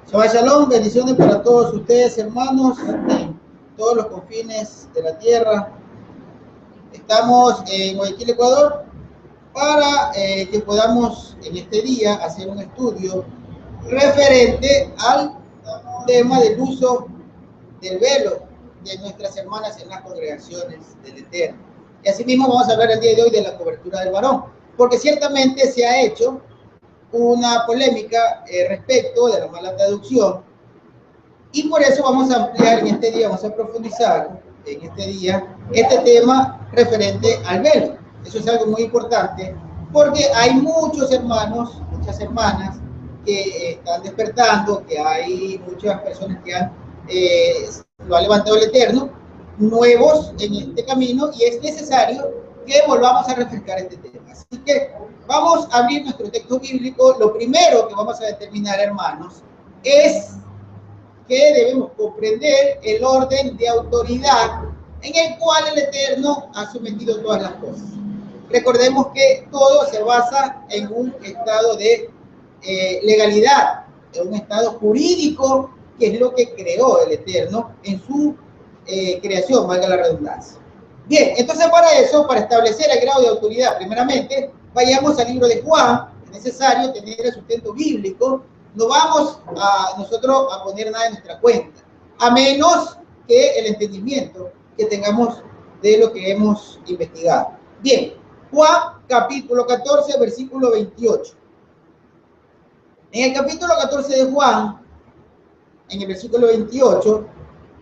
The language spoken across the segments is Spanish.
Shabbat Shalom, bendiciones para todos ustedes, hermanos, en todos los confines de la tierra. Estamos en Guayaquil, Ecuador, para que podamos en este día hacer un estudio referente al tema del uso del velo de nuestras hermanas en las congregaciones del Eterno. Y asimismo vamos a hablar el día de hoy de la cobertura del varón, porque ciertamente se ha hecho una polémica respecto de la mala traducción, y por eso vamos a ampliar en este día, vamos a profundizar en este día este tema referente al velo. Eso es algo muy importante, porque hay muchos hermanos, muchas hermanas que están despertando, que hay muchas personas que lo ha levantado el Eterno, nuevos en este camino, y es necesario que volvamos a refrescar este tema. Así que vamos a abrir nuestro texto bíblico. Lo primero que vamos a determinar, hermanos, es que debemos comprender el orden de autoridad en el cual el Eterno ha sometido todas las cosas. Recordemos que todo se basa en un estado de legalidad, en un estado jurídico, que es lo que creó el Eterno en su creación, valga la redundancia. Bien, entonces para eso, para establecer el grado de autoridad, primeramente, vayamos al libro de Juan. Es necesario tener el sustento bíblico. No vamos a nosotros a poner nada en nuestra cuenta, a menos que el entendimiento que tengamos de lo que hemos investigado. Bien, Juan capítulo 14, versículo 28. En el capítulo 14 de Juan, en el versículo 28,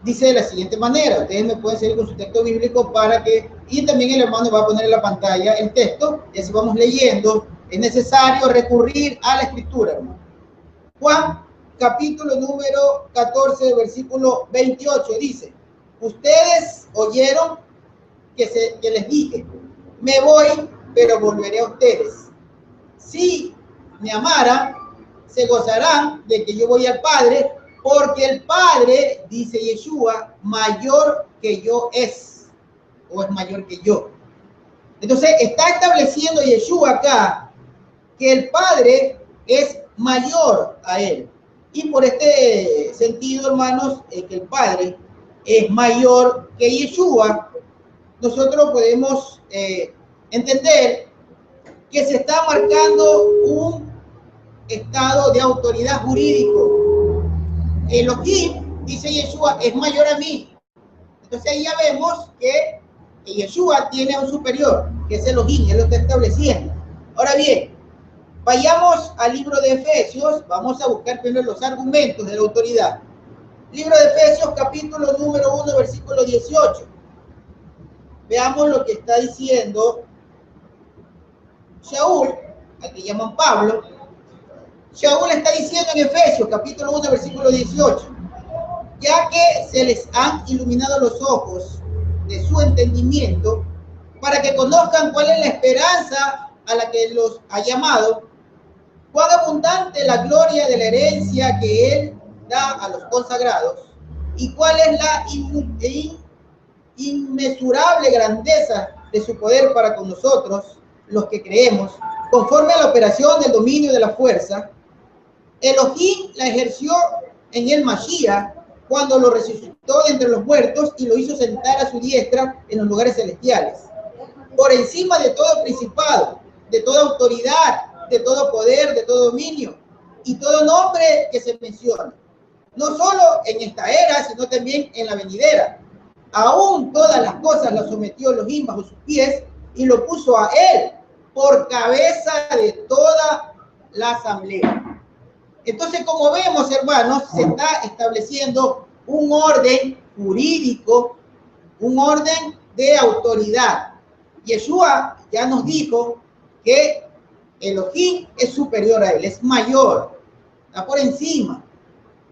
dice de la siguiente manera. Ustedes me pueden seguir con su texto bíblico para que, y también el hermano va a poner en la pantalla el texto, y así vamos leyendo. Es necesario recurrir a la escritura, hermano. Juan, capítulo número 14, versículo 28, dice: ustedes oyeron que les dije, me voy, pero volveré a ustedes. Si me amaran, se gozarán de que yo voy al Padre, porque el Padre, dice Yeshua, mayor que yo es, o es mayor que yo. Entonces está estableciendo Yeshua acá que el Padre es mayor a él. Y por este sentido, hermanos, que el Padre es mayor que Yeshua, nosotros podemos entender que se está marcando un estado de autoridad jurídico. Elohim, dice Yeshua, es mayor a mí. Entonces ahí ya vemos que Yeshua tiene un superior, que es Elohim, él lo está estableciendo. Ahora bien, vayamos al libro de Efesios. Vamos a buscar primero los argumentos de la autoridad. Libro de Efesios, capítulo número 1, versículo 18. Veamos lo que está diciendo Shaul, al que llaman Pablo. Shaul está diciendo en Efesios, capítulo 1, versículo 18. Ya que se les han iluminado los ojos de su entendimiento, para que conozcan cuál es la esperanza a la que los ha llamado, cuán abundante la gloria de la herencia que él da a los consagrados, y cuál es la inmesurable grandeza de su poder para con nosotros, los que creemos, conforme a la operación del dominio de la fuerza. Elohim la ejerció en el Mashiach, cuando lo resucitó de entre los muertos y lo hizo sentar a su diestra en los lugares celestiales, por encima de todo principado, de toda autoridad, de todo poder, de todo dominio y todo nombre que se menciona, no solo en esta era, sino también en la venidera. Aún todas las cosas las sometió Elohim bajo sus pies y lo puso a él por cabeza de toda la asamblea. Entonces, como vemos, hermanos, se está estableciendo un orden jurídico, un orden de autoridad. Yeshua ya nos dijo que Elohim es superior a él, es mayor, está por encima.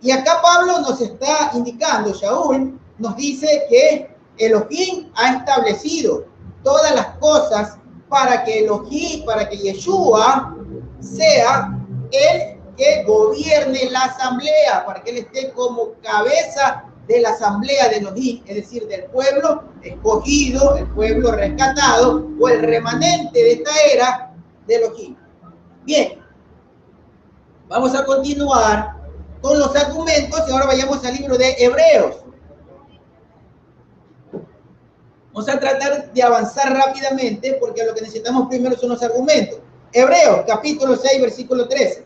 Y acá Pablo nos está indicando, Shaul nos dice que Elohim ha establecido todas las cosas para que Elohim, para que Yeshua sea el que gobierne la asamblea, para que él esté como cabeza de la asamblea de Elohim, es decir, del pueblo escogido, el pueblo rescatado o el remanente de esta era de Elohim. Bien, vamos a continuar con los argumentos y ahora vayamos al libro de Hebreos. Vamos a tratar de avanzar rápidamente porque lo que necesitamos primero son los argumentos. Hebreos, capítulo 6, versículo 13.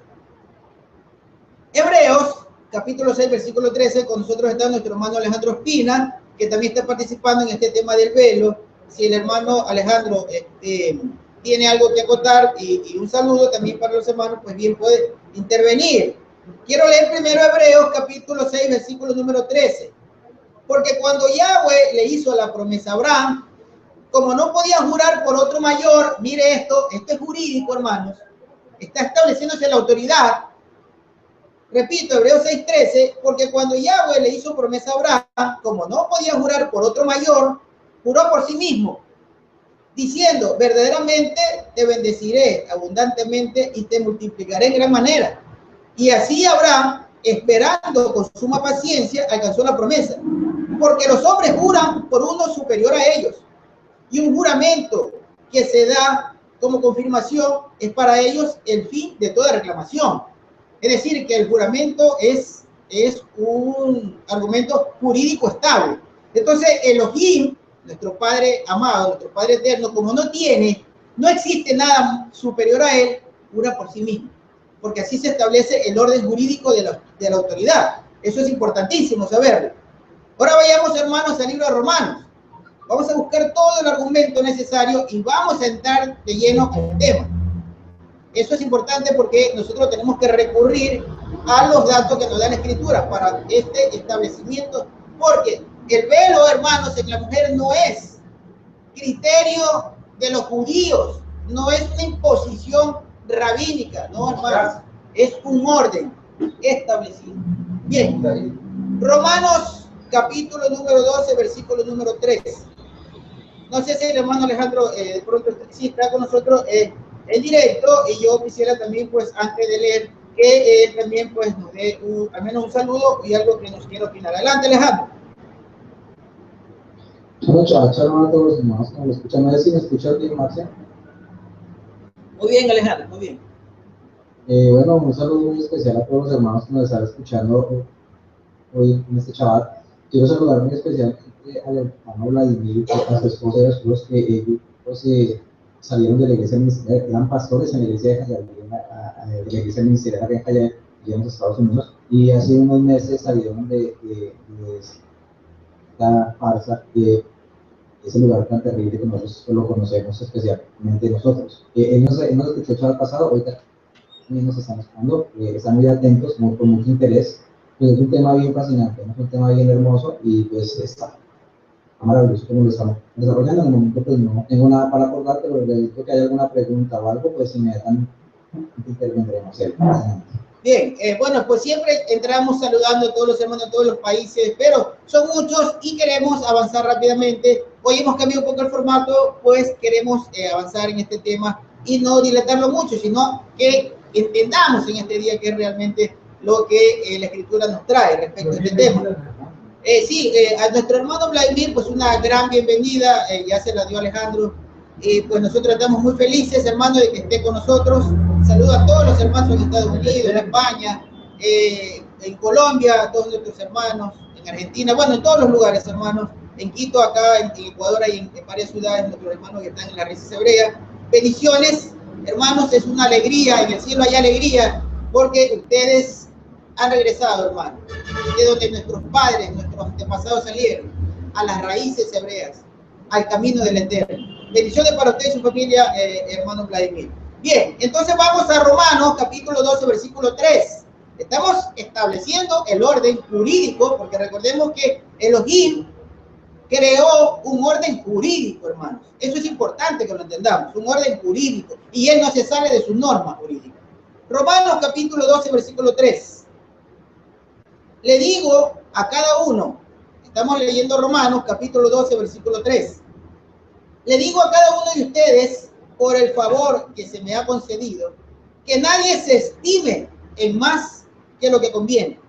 Hebreos, capítulo 6, versículo 13, con nosotros está nuestro hermano Alejandro Espina, que también está participando en este tema del velo. Si el hermano Alejandro tiene algo que acotar y un saludo también para los hermanos, pues bien puede intervenir. Quiero leer primero Hebreos, capítulo 6, versículo número 13. Porque cuando Yahweh le hizo la promesa a Abraham, como no podía jurar por otro mayor, mire esto es jurídico, hermanos, está estableciéndose la autoridad. Repito, Hebreos 6:13, porque cuando Yahweh le hizo promesa a Abraham, como no podía jurar por otro mayor, juró por sí mismo, diciendo, verdaderamente te bendeciré abundantemente y te multiplicaré en gran manera. Y así Abraham, esperando con suma paciencia, alcanzó la promesa. Porque los hombres juran por uno superior a ellos. Y un juramento que se da como confirmación es para ellos el fin de toda reclamación. Es decir, que el juramento es un argumento jurídico estable. Entonces, Elohim, nuestro Padre amado, nuestro Padre eterno, como no existe nada superior a él, jura por sí mismo. Porque así se establece el orden jurídico de la autoridad. Eso es importantísimo saberlo. Ahora vayamos, hermanos, al libro de Romanos. Vamos a buscar todo el argumento necesario y vamos a entrar de lleno al tema. Eso es importante porque nosotros tenemos que recurrir a los datos que nos da la Escritura para este establecimiento, porque el velo, hermanos, en la mujer no es criterio de los judíos, no es una imposición rabínica, no, hermanos, es un orden establecido. Bien, Romanos capítulo número 12, versículo número 3. No sé si el hermano Alejandro de pronto sí está con nosotros en directo, y yo quisiera también, pues, antes de leer, que él también, pues, nos dé al menos un saludo y algo que nos quiera opinar. Adelante, Alejandro. Muchas gracias a todos los hermanos que me escuchan. No sé si me escuchas bien, Marcia. Muy bien, Alejandro, muy bien. Bueno, un saludo muy especial a todos los hermanos que nos están escuchando hoy en este Shabbat. Quiero saludar muy especialmente al hermano Vladimir, a su esposa y a sus hijos, que ellos salieron de la iglesia ministerial, eran pastores en la iglesia de Jayalía, de la iglesia ministerial acá en Jayalía, en los Estados Unidos, y hace unos meses salieron de esta farsa, ese lugar tan terrible que nosotros lo conocemos especialmente nosotros. Él nos escuchó el sábado pasado, hoy también nos están escuchando, están muy atentos, con mucho interés. Pues es un tema bien fascinante, ¿no? Es un tema bien hermoso y pues está maravilloso como lo estamos desarrollando. En el momento pues no tengo nada para acordar, pero le digo que hay alguna pregunta o algo, pues inmediatamente intervendremos. Bien, bueno, pues siempre entramos saludando a todos los hermanos de todos los países, pero son muchos y queremos avanzar rápidamente. Hoy hemos cambiado un poco el formato, pues queremos avanzar en este tema y no dilatarlo mucho, sino que entendamos en este día que es realmente lo que la Escritura nos trae respecto a este tema. A nuestro hermano Vladimir, pues una gran bienvenida, ya se la dio Alejandro, y pues nosotros estamos muy felices, hermano, de que esté con nosotros. Saludo a todos los hermanos en Estados Unidos, en España, en Colombia, a todos nuestros hermanos, en Argentina, bueno, en todos los lugares, hermanos, en Quito, acá, en Ecuador, y en varias ciudades, nuestros hermanos que están en las raíces hebreas. Bendiciones, hermanos, es una alegría, en el cielo hay alegría, porque ustedes han regresado, hermanos, de donde nuestros padres, nuestros antepasados salieron, a las raíces hebreas, al camino del Eterno. Bendiciones para usted y su familia, hermano Vladimir. Bien, entonces vamos a Romanos, capítulo 12, versículo 3. Estamos estableciendo el orden jurídico, porque recordemos que Elohim creó un orden jurídico, hermanos. Eso es importante que lo entendamos, un orden jurídico, y él no se sale de su norma jurídica. Romanos, capítulo 12, versículo 3. Le digo a cada uno, estamos leyendo Romanos, capítulo 12, versículo 3. Le digo a cada uno de ustedes, por el favor que se me ha concedido, que nadie se estime en más que lo que conviene,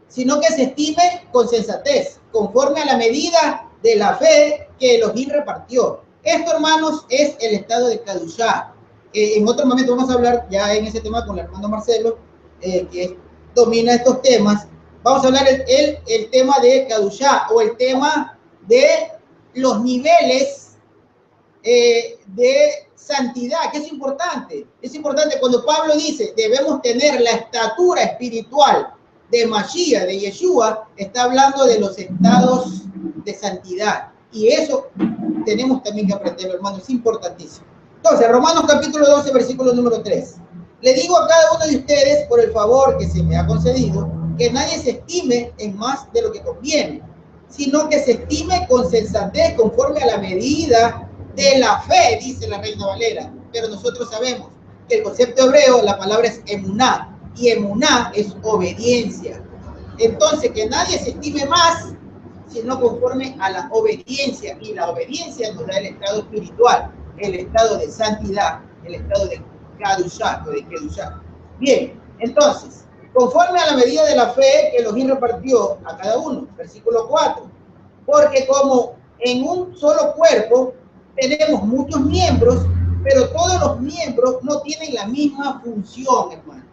sino que se estime con sensatez, conforme a la medida de la fe que Elohim repartió. Esto, hermanos, es el estado de Kadushá. En otro momento vamos a hablar ya en ese tema con el hermano Marcelo, que es domina estos temas. Vamos a hablar el tema de Kadushá, o el tema de los niveles de santidad, que es importante. Es importante cuando Pablo dice, debemos tener la estatura espiritual de Mashiach, de Yeshua, está hablando de los estados de santidad. Y eso tenemos también que aprender, hermanos, es importantísimo. Entonces, Romanos capítulo 12, versículo número 3. Le digo a cada uno de ustedes, por el favor que se me ha concedido, que nadie se estime en más de lo que conviene, sino que se estime con sensatez, conforme a la medida de la fe, dice la Reina Valera. Pero nosotros sabemos que el concepto hebreo, la palabra es emuná, y emuná es obediencia. Entonces, que nadie se estime más, sino conforme a la obediencia, y la obediencia nos da el estado espiritual, el estado de santidad, el estado de Kadushá, o de Kedushá. Bien, entonces, conforme a la medida de la fe que Elohim repartió a cada uno, versículo 4, porque como en un solo cuerpo tenemos muchos miembros, pero todos los miembros no tienen la misma función, hermano.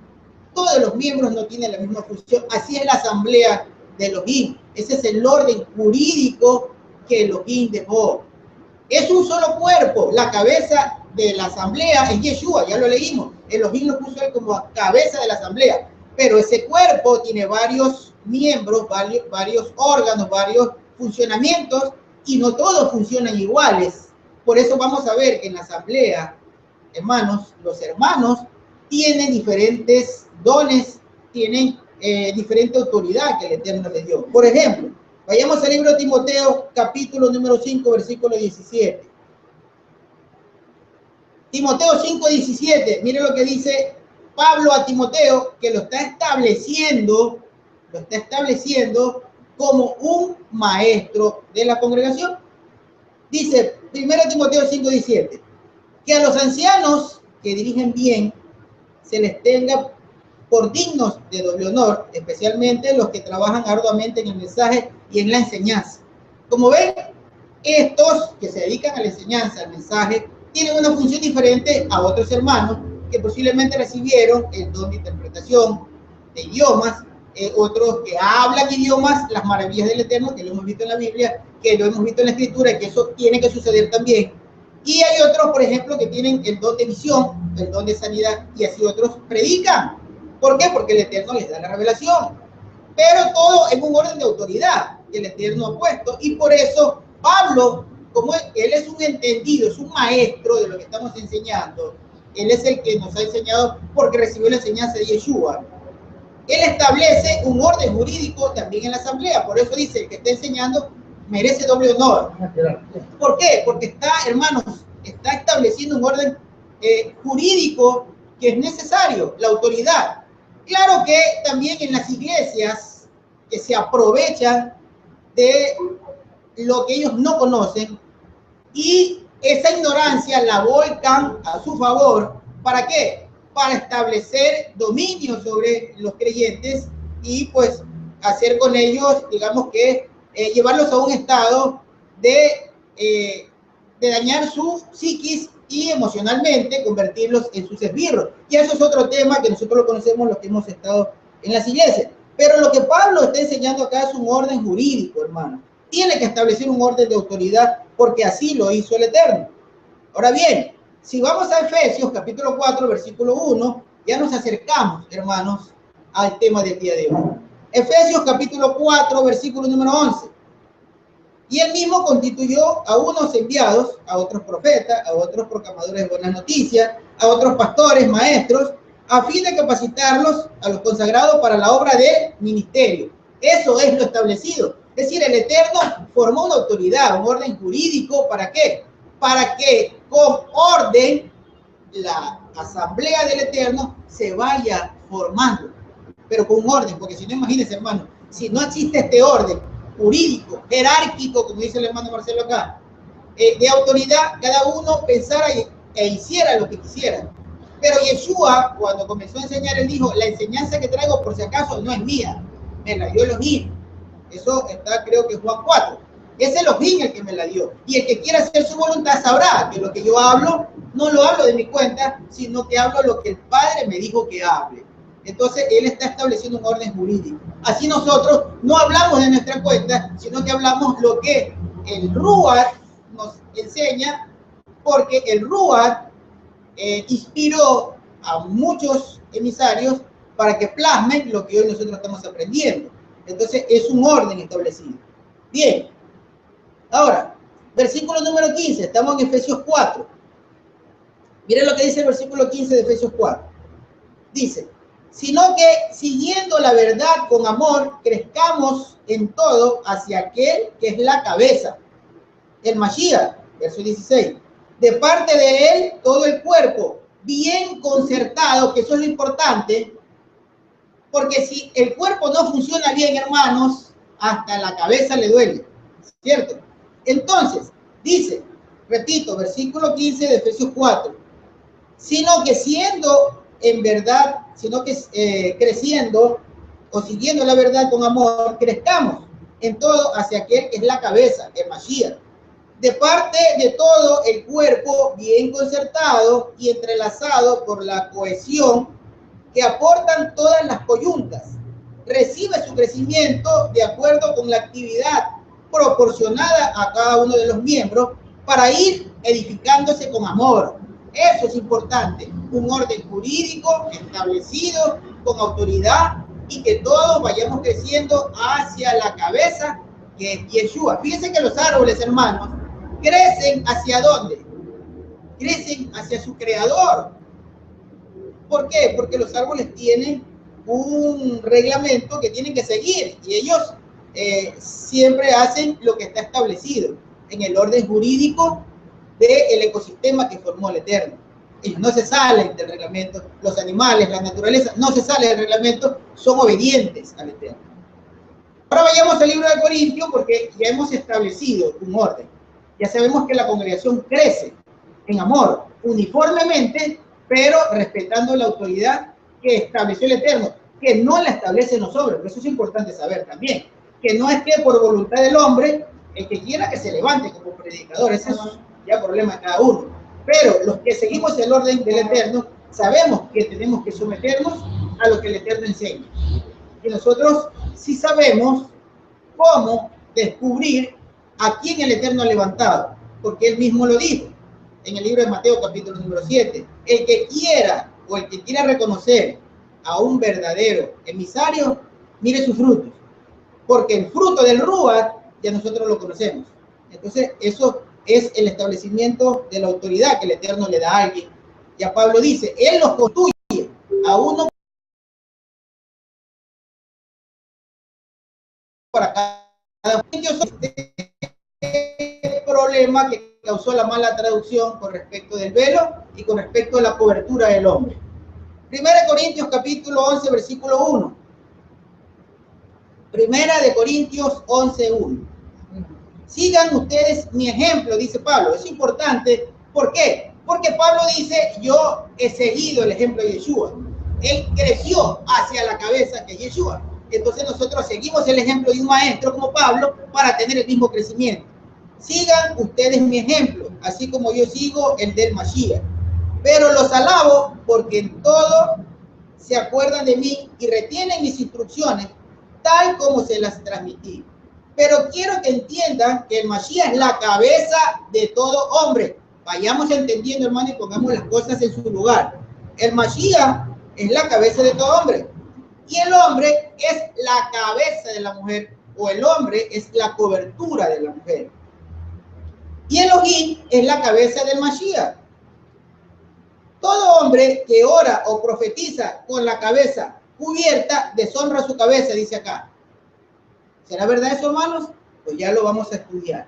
Todos los miembros no tienen la misma función. Así es la asamblea de Elohim. Ese es el orden jurídico que Elohim dejó. Es un solo cuerpo. La cabeza de la asamblea es Yeshua, ya lo leímos. Elohim lo puso él como cabeza de la asamblea. Pero ese cuerpo tiene varios miembros, varios órganos, varios funcionamientos, y no todos funcionan iguales. Por eso vamos a ver que en la asamblea, hermanos, los hermanos tienen diferentes dones, tienen diferente autoridad que el Eterno les dio. Por ejemplo, vayamos al libro de Timoteo, capítulo número 5, versículo 17. Timoteo 5, 17, mire lo que dice Pablo a Timoteo, que lo está estableciendo como un maestro de la congregación. Dice 1 Timoteo 5, 17, que a los ancianos que dirigen bien se les tenga por dignos de doble honor, especialmente los que trabajan arduamente en el mensaje y en la enseñanza. Como ven, estos que se dedican a la enseñanza, al mensaje, tienen una función diferente a otros hermanos que posiblemente recibieron el don de interpretación de idiomas, otros que hablan idiomas, las maravillas del Eterno, que lo hemos visto en la Biblia, que lo hemos visto en la Escritura, y que eso tiene que suceder también. Y hay otros, por ejemplo, que tienen el don de visión, el don de sanidad, y así otros predican. ¿Por qué? Porque el Eterno les da la revelación. Pero todo en un orden de autoridad que el Eterno ha puesto, y por eso Pablo, como él es un entendido, es un maestro de lo que estamos enseñando, él es el que nos ha enseñado porque recibió la enseñanza de Yeshua. Él establece un orden jurídico también en la asamblea. Por eso dice, el que está enseñando merece doble honor. ¿Por qué? Porque está, hermanos, está estableciendo un orden jurídico que es necesario, la autoridad. Claro que también en las iglesias que se aprovechan de lo que ellos no conocen y esa ignorancia la volcan a su favor. ¿Para qué? Para establecer dominio sobre los creyentes y pues hacer con ellos, digamos que llevarlos a un estado de dañar su psiquis y emocionalmente convertirlos en sus esbirros. Y eso es otro tema que nosotros lo conocemos los que hemos estado en las iglesias. Pero lo que Pablo está enseñando acá es un orden jurídico, hermano. Tiene que establecer un orden de autoridad porque así lo hizo el Eterno. Ahora bien, si vamos a Efesios capítulo 4, versículo 1, ya nos acercamos, hermanos, al tema del día de hoy. Efesios capítulo 4, versículo número 11. Y él mismo constituyó a unos enviados, a otros profetas, a otros proclamadores de buenas noticias, a otros pastores, maestros, a fin de capacitarlos a los consagrados para la obra del ministerio. Eso es lo establecido. Es decir, el Eterno formó una autoridad, un orden jurídico, ¿para qué? Para que con orden la asamblea del Eterno se vaya formando, pero con un orden, porque si no, imagínense, hermano, si no existe este orden jurídico, jerárquico, como dice el hermano Marcelo acá, de autoridad, cada uno pensara e hiciera lo que quisiera. Pero Yeshua, cuando comenzó a enseñar, él dijo, la enseñanza que traigo, por si acaso, no es mía, me la dio Elohim. Eso está, creo que Juan 4. Es Elohim el que me la dio. Y el que quiera hacer su voluntad sabrá que lo que yo hablo, no lo hablo de mi cuenta, sino que hablo lo que el Padre me dijo que hable. Entonces, él está estableciendo un orden jurídico. Así nosotros no hablamos de nuestra cuenta, sino que hablamos lo que el Ruach nos enseña, porque el Ruach inspiró a muchos emisarios para que plasmen lo que hoy nosotros estamos aprendiendo. Entonces, es un orden establecido. Bien. Ahora, versículo número 15, estamos en Efesios 4. Miren lo que dice el versículo 15 de Efesios 4. Dice, sino que siguiendo la verdad con amor, crezcamos en todo hacia aquel que es la cabeza, el Mashiach, verso 16. De parte de él, todo el cuerpo, bien concertado, que eso es lo importante, porque si el cuerpo no funciona bien, hermanos, hasta la cabeza le duele, ¿cierto? Entonces, dice, repito, versículo 15 de Efesios 4, sino que siendo en verdad, sino que creciendo o siguiendo la verdad con amor, crezcamos en todo hacia aquel que es la cabeza, el Mashiach. De parte de todo el cuerpo bien concertado y entrelazado por la cohesión que aportan todas las coyuntas, recibe su crecimiento de acuerdo con la actividad proporcionada a cada uno de los miembros para ir edificándose con amor. Eso es importante, un orden jurídico establecido con autoridad y que todos vayamos creciendo hacia la cabeza que es Yeshua. Fíjense que los árboles, hermanos, crecen ¿hacia dónde? Crecen hacia su creador. ¿Por qué? Porque los árboles tienen un reglamento que tienen que seguir y ellos siempre hacen lo que está establecido en el orden jurídico del ecosistema que formó el Eterno. Ellos no se salen del reglamento, los animales, la naturaleza, no se sale del reglamento, son obedientes al Eterno. Ahora vayamos al libro de Corintios porque ya hemos establecido un orden. Ya sabemos que la congregación crece en amor, uniformemente, pero respetando la autoridad que estableció el Eterno, que no la establece los hombres. Eso es importante saber también, que no es que por voluntad del hombre, el que quiera que se levante como predicador, ese es ya problema de cada uno. Pero los que seguimos el orden del Eterno, sabemos que tenemos que someternos a lo que el Eterno enseña. Y nosotros sí sabemos cómo descubrir a quién el Eterno ha levantado, porque él mismo lo dijo en el libro de Mateo capítulo número 7. El que quiera o el que quiera reconocer a un verdadero emisario, mire sus frutos, porque el fruto del Ruach ya nosotros lo conocemos. Entonces eso es el establecimiento de la autoridad que el Eterno le da a alguien. Ya Pablo dice, él los constituye a uno para cada problema que causó la mala traducción con respecto del velo y con respecto a la cobertura del hombre. 1 Corintios capítulo 11 versículo 1. 1 Corintios 11, 1. Sigan ustedes mi ejemplo, dice Pablo. Es importante. ¿Por qué? Porque Pablo dice, yo he seguido el ejemplo de Yeshua. Él creció hacia la cabeza que es Yeshua. Entonces nosotros seguimos el ejemplo de un maestro como Pablo para tener el mismo crecimiento. Sigan ustedes mi ejemplo, así como yo sigo el del Mashiach. Pero los alabo porque en todo se acuerdan de mí y retienen mis instrucciones tal como se las transmití. Pero quiero que entiendan que el Mashiach es la cabeza de todo hombre. Vayamos entendiendo, hermano, y pongamos las cosas en su lugar. El Mashiach es la cabeza de todo hombre. Y el hombre es la cabeza de la mujer, o el hombre es la cobertura de la mujer. Y Elohim es la cabeza del Mashiach. Todo hombre que ora o profetiza con la cabeza cubierta deshonra su cabeza, dice acá. ¿Será verdad eso, hermanos? Pues ya lo vamos a estudiar.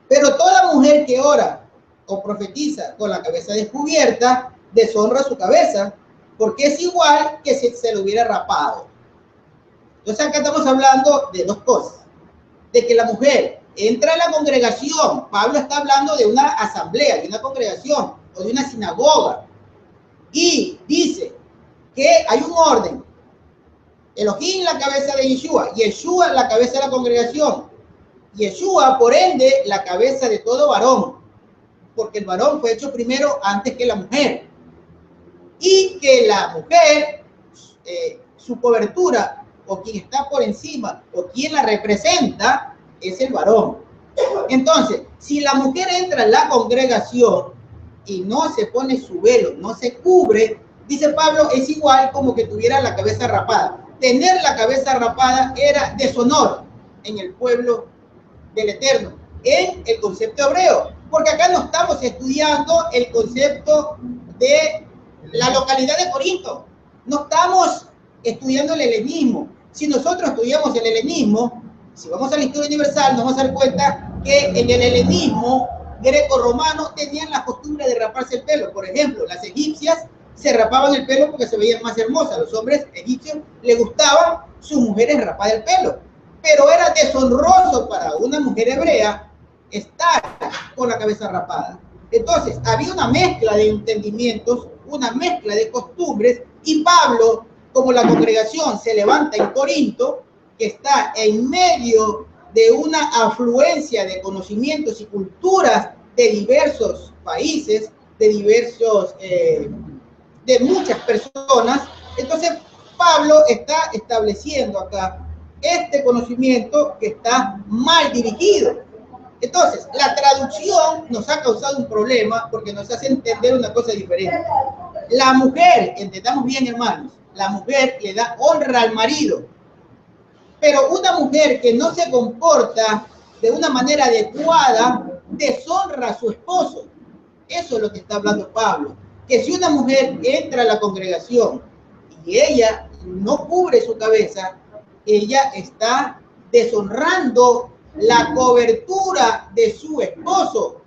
Pero toda mujer que ora o profetiza con la cabeza descubierta deshonra su cabeza, porque es igual que si se lo hubiera rapado. Entonces acá estamos hablando de dos cosas. De que la mujer entra a la congregación. Pablo está hablando de una asamblea, de una congregación o de una sinagoga. Y dice que hay un orden. Elohim la cabeza de Yeshua, Yeshua la cabeza de la congregación, Yeshua por ende la cabeza de todo varón, porque el varón fue hecho primero antes que la mujer, y que la mujer su cobertura, o quien está por encima, o quien la representa, es el varón. Entonces, si la mujer entra en la congregación y no se pone su velo, no se cubre, dice Pablo, es igual como que tuviera la cabeza rapada. Tener la cabeza rapada era deshonor en el pueblo del Eterno, en el concepto hebreo, porque acá no estamos estudiando el concepto de la localidad de Corinto, no estamos estudiando el helenismo. Si nosotros estudiamos el helenismo, si vamos a la historia universal, nos vamos a dar cuenta que en el helenismo greco-romano tenían la costumbre de raparse el pelo. Por ejemplo, las egipcias se rapaban el pelo porque se veían más hermosas. A los hombres egipcios les gustaban sus mujeres rapadas el pelo. Pero era deshonroso para una mujer hebrea estar con la cabeza rapada. Entonces, había una mezcla de entendimientos, una mezcla de costumbres, y Pablo, como la congregación se levanta en Corinto, que está en medio de una afluencia de conocimientos y culturas de diversos países, de diversos, de muchas personas, entonces Pablo está estableciendo acá este conocimiento que está mal dirigido. Entonces, la traducción nos ha causado un problema porque nos hace entender una cosa diferente. La mujer, entendamos bien, hermanos, la mujer le da honra al marido, pero una mujer que no se comporta de una manera adecuada deshonra a su esposo. Eso es lo que está hablando Pablo, que si una mujer entra a la congregación y ella no cubre su cabeza, ella está deshonrando la cobertura de su esposo.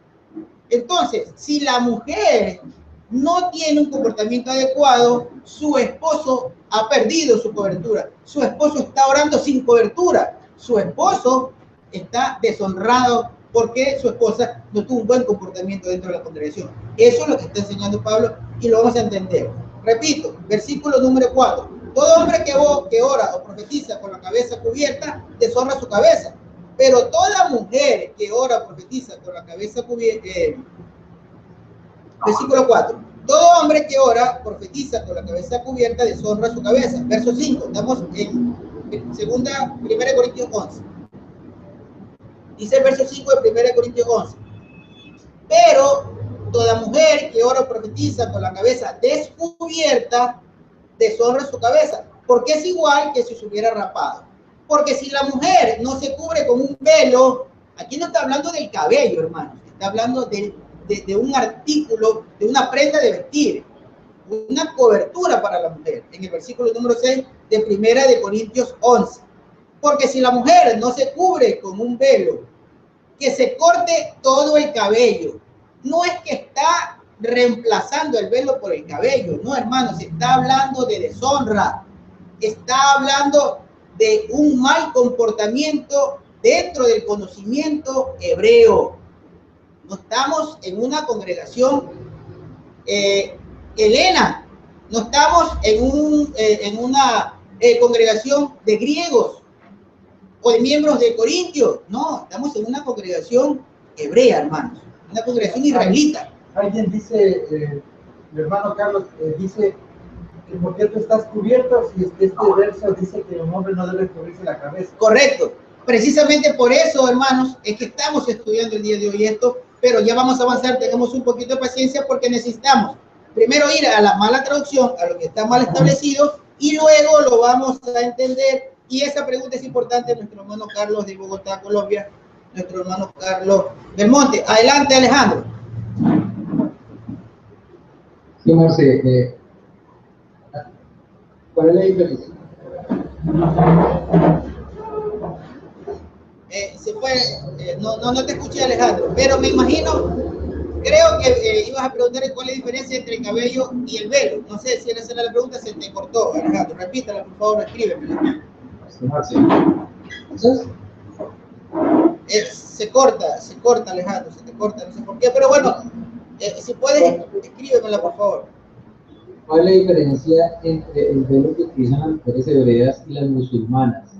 Entonces, si la mujer no tiene un comportamiento adecuado, su esposo ha perdido su cobertura. Su esposo está orando sin cobertura. Su esposo está deshonrado porque su esposa no tuvo un buen comportamiento dentro de la congregación. Eso es lo que está enseñando Pablo y lo vamos a entender. Repito, versículo número 4. Todo hombre que ora o profetiza con la cabeza cubierta, deshonra su cabeza. Pero toda mujer que ora o profetiza con la cabeza cubierta, versículo 4. Todo hombre que ora, profetiza con la cabeza cubierta, deshonra su cabeza. Verso 5. Estamos en 1 Corintios 11. Dice el verso 5 de 1 Corintios 11. Pero toda mujer que ora o profetiza con la cabeza descubierta, deshonra su cabeza. Porque es igual que si se hubiera rapado. Porque si la mujer no se cubre con un velo, aquí no está hablando del cabello, hermanos. Está hablando de un artículo, de una prenda de vestir, una cobertura para la mujer, en el versículo número 6 de 1 Corintios 11. Porque si la mujer no se cubre con un velo, que se corte todo el cabello, no es que está reemplazando el velo por el cabello, no, hermanos, está hablando de deshonra, está hablando de un mal comportamiento dentro del conocimiento hebreo. No estamos en una congregación helena, no estamos en una congregación de griegos o de miembros de Corintios, no, estamos en una congregación hebrea, hermanos, una congregación israelita. Alguien dice, mi hermano Carlos, dice que por qué tú estás cubierto si este verso dice que un hombre no debe cubrirse la cabeza. Correcto, precisamente por eso, hermanos, es que estamos estudiando el día de hoy esto, pero ya vamos a avanzar, tengamos un poquito de paciencia porque necesitamos primero ir a la mala traducción, a lo que está mal establecido, y luego lo vamos a entender. Y esa pregunta es importante, nuestro hermano Carlos de Bogotá, Colombia, nuestro hermano Carlos del Monte. Adelante, Alejandro. Sí, Marce, ¿cuál es la diferencia? Se fue, no te escuché, Alejandro, pero me imagino, creo que ibas a preguntar cuál es la diferencia entre el cabello y el velo. No sé si esa era la pregunta, se te cortó, Alejandro. Repítala, por favor, escríbemela. Entonces, se corta, Alejandro, se te corta, no sé por qué, pero bueno, si puedes, escríbemela, por favor. ¿cuál es la diferencia entre el velo que utilizan las mujeres hebreas y las musulmanas?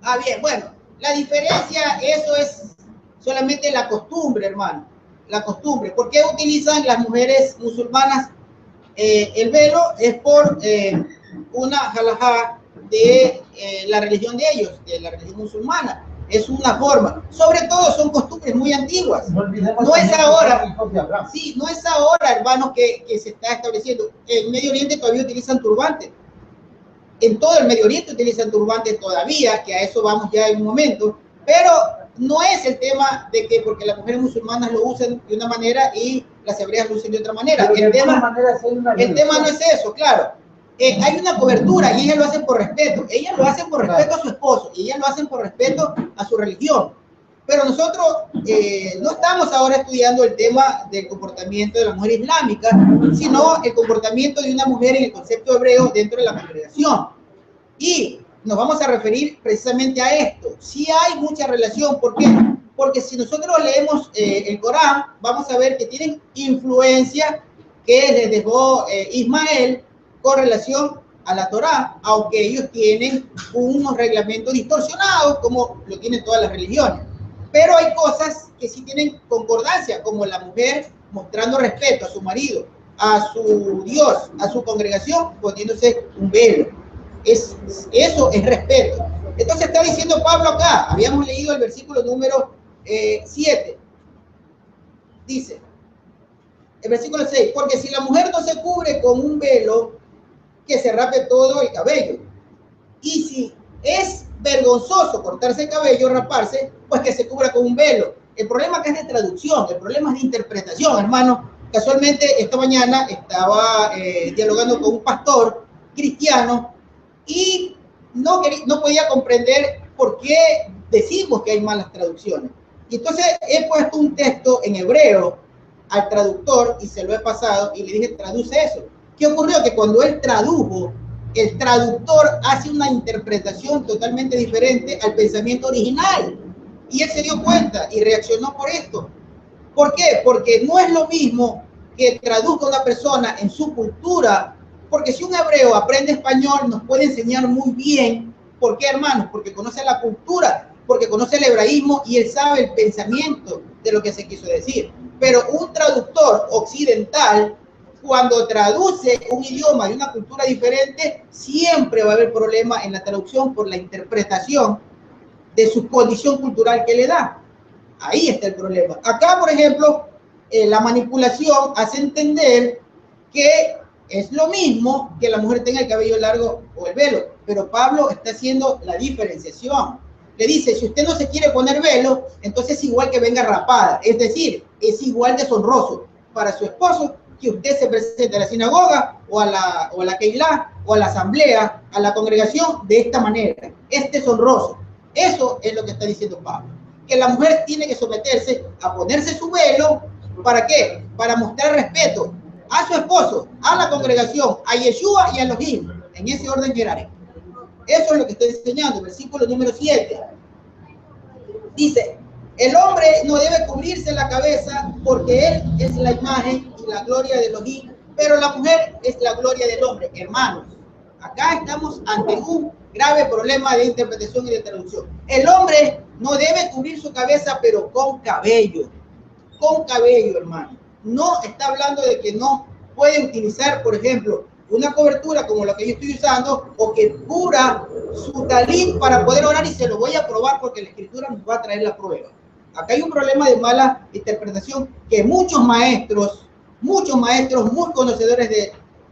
Ah, bien, bueno, la diferencia, eso es solamente la costumbre, hermano, la costumbre. ¿Por qué utilizan las mujeres musulmanas el velo? Es por una halajá de la religión de ellos, de la religión musulmana. Es una forma. Sobre todo son costumbres muy antiguas. No olvidemos No es ahora, hijos de Abraham. sí, no es ahora, hermanos, que se está estableciendo. En Medio Oriente todavía utilizan turbantes. En todo el Medio Oriente utilizan turbantes todavía, que a eso vamos ya en un momento. Pero no es el tema de que porque las mujeres musulmanas lo usan de una manera y las hebreas lo usan de otra manera. El tema no es eso, claro. Hay una cobertura y ellas lo hacen por respeto. Ellas lo hacen por respeto a su esposo y ellas lo hacen por respeto a su religión. Pero nosotros no estamos ahora estudiando el tema del comportamiento de la mujer islámica, sino el comportamiento de una mujer en el concepto hebreo dentro de la congregación. Y nos vamos a referir precisamente a esto. Sí hay mucha relación. ¿Por qué? Porque si nosotros leemos el Corán, vamos a ver que tienen influencia que les dejó Ismael con relación a la Torá, aunque ellos tienen unos reglamentos distorsionados, como lo tienen todas las religiones. Pero hay cosas que sí tienen concordancia, como la mujer mostrando respeto a su marido, a su Dios, a su congregación, poniéndose un velo. Eso es respeto. Entonces está diciendo Pablo acá, habíamos leído el versículo número 7. Dice, el versículo 6, porque si la mujer no se cubre con un velo, que se rape todo el cabello. Y si es vergonzoso cortarse el cabello, raparse, pues que se cubra con un velo. El problema acá es de traducción, el problema es de interpretación, hermano. Casualmente esta mañana estaba dialogando con un pastor cristiano y no podía comprender por qué decimos que hay malas traducciones. Y entonces he puesto un texto en hebreo al traductor y se lo he pasado y le dije, traduce eso. ¿Qué ocurrió? Que cuando él tradujo, el traductor hace una interpretación totalmente diferente al pensamiento original. Y él se dio cuenta y reaccionó por esto. ¿Por qué? Porque no es lo mismo que traduzca una persona en su cultura, porque si un hebreo aprende español nos puede enseñar muy bien. ¿Por qué, hermanos? Porque conoce la cultura, porque conoce el hebraísmo y él sabe el pensamiento de lo que se quiso decir. Pero un traductor occidental, cuando traduce un idioma y una cultura diferente, siempre va a haber problema en la traducción por la interpretación de su condición cultural que le da. Ahí está el problema. Acá, por ejemplo, la manipulación hace entender que es lo mismo que la mujer tenga el cabello largo o el velo, pero Pablo está haciendo la diferenciación. Le dice, si usted no se quiere poner velo, entonces es igual que venga rapada, es decir, es igual deshonroso para su esposo que usted se presente a la sinagoga o a la Keilah o a la asamblea, a la congregación de esta manera. Es deshonroso. Eso es lo que está diciendo Pablo. Que la mujer tiene que someterse a ponerse su velo. ¿Para qué? Para mostrar respeto a su esposo, a la congregación, a Yeshua y a Elohim, en ese orden jerárquico. Eso es lo que está enseñando. Versículo número 7. Dice, el hombre no debe cubrirse la cabeza porque él es la imagen y la gloria de Elohim, pero la mujer es la gloria del hombre. Hermanos, acá estamos ante un grave problema de interpretación y de traducción. El hombre no debe cubrir su cabeza, pero con cabello. Con cabello, hermano. No está hablando de que no puede utilizar, por ejemplo, una cobertura como la que yo estoy usando, o que cubra su talit para poder orar, y se lo voy a probar porque la escritura nos va a traer la prueba. Acá hay un problema de mala interpretación que muchos maestros muy conocedores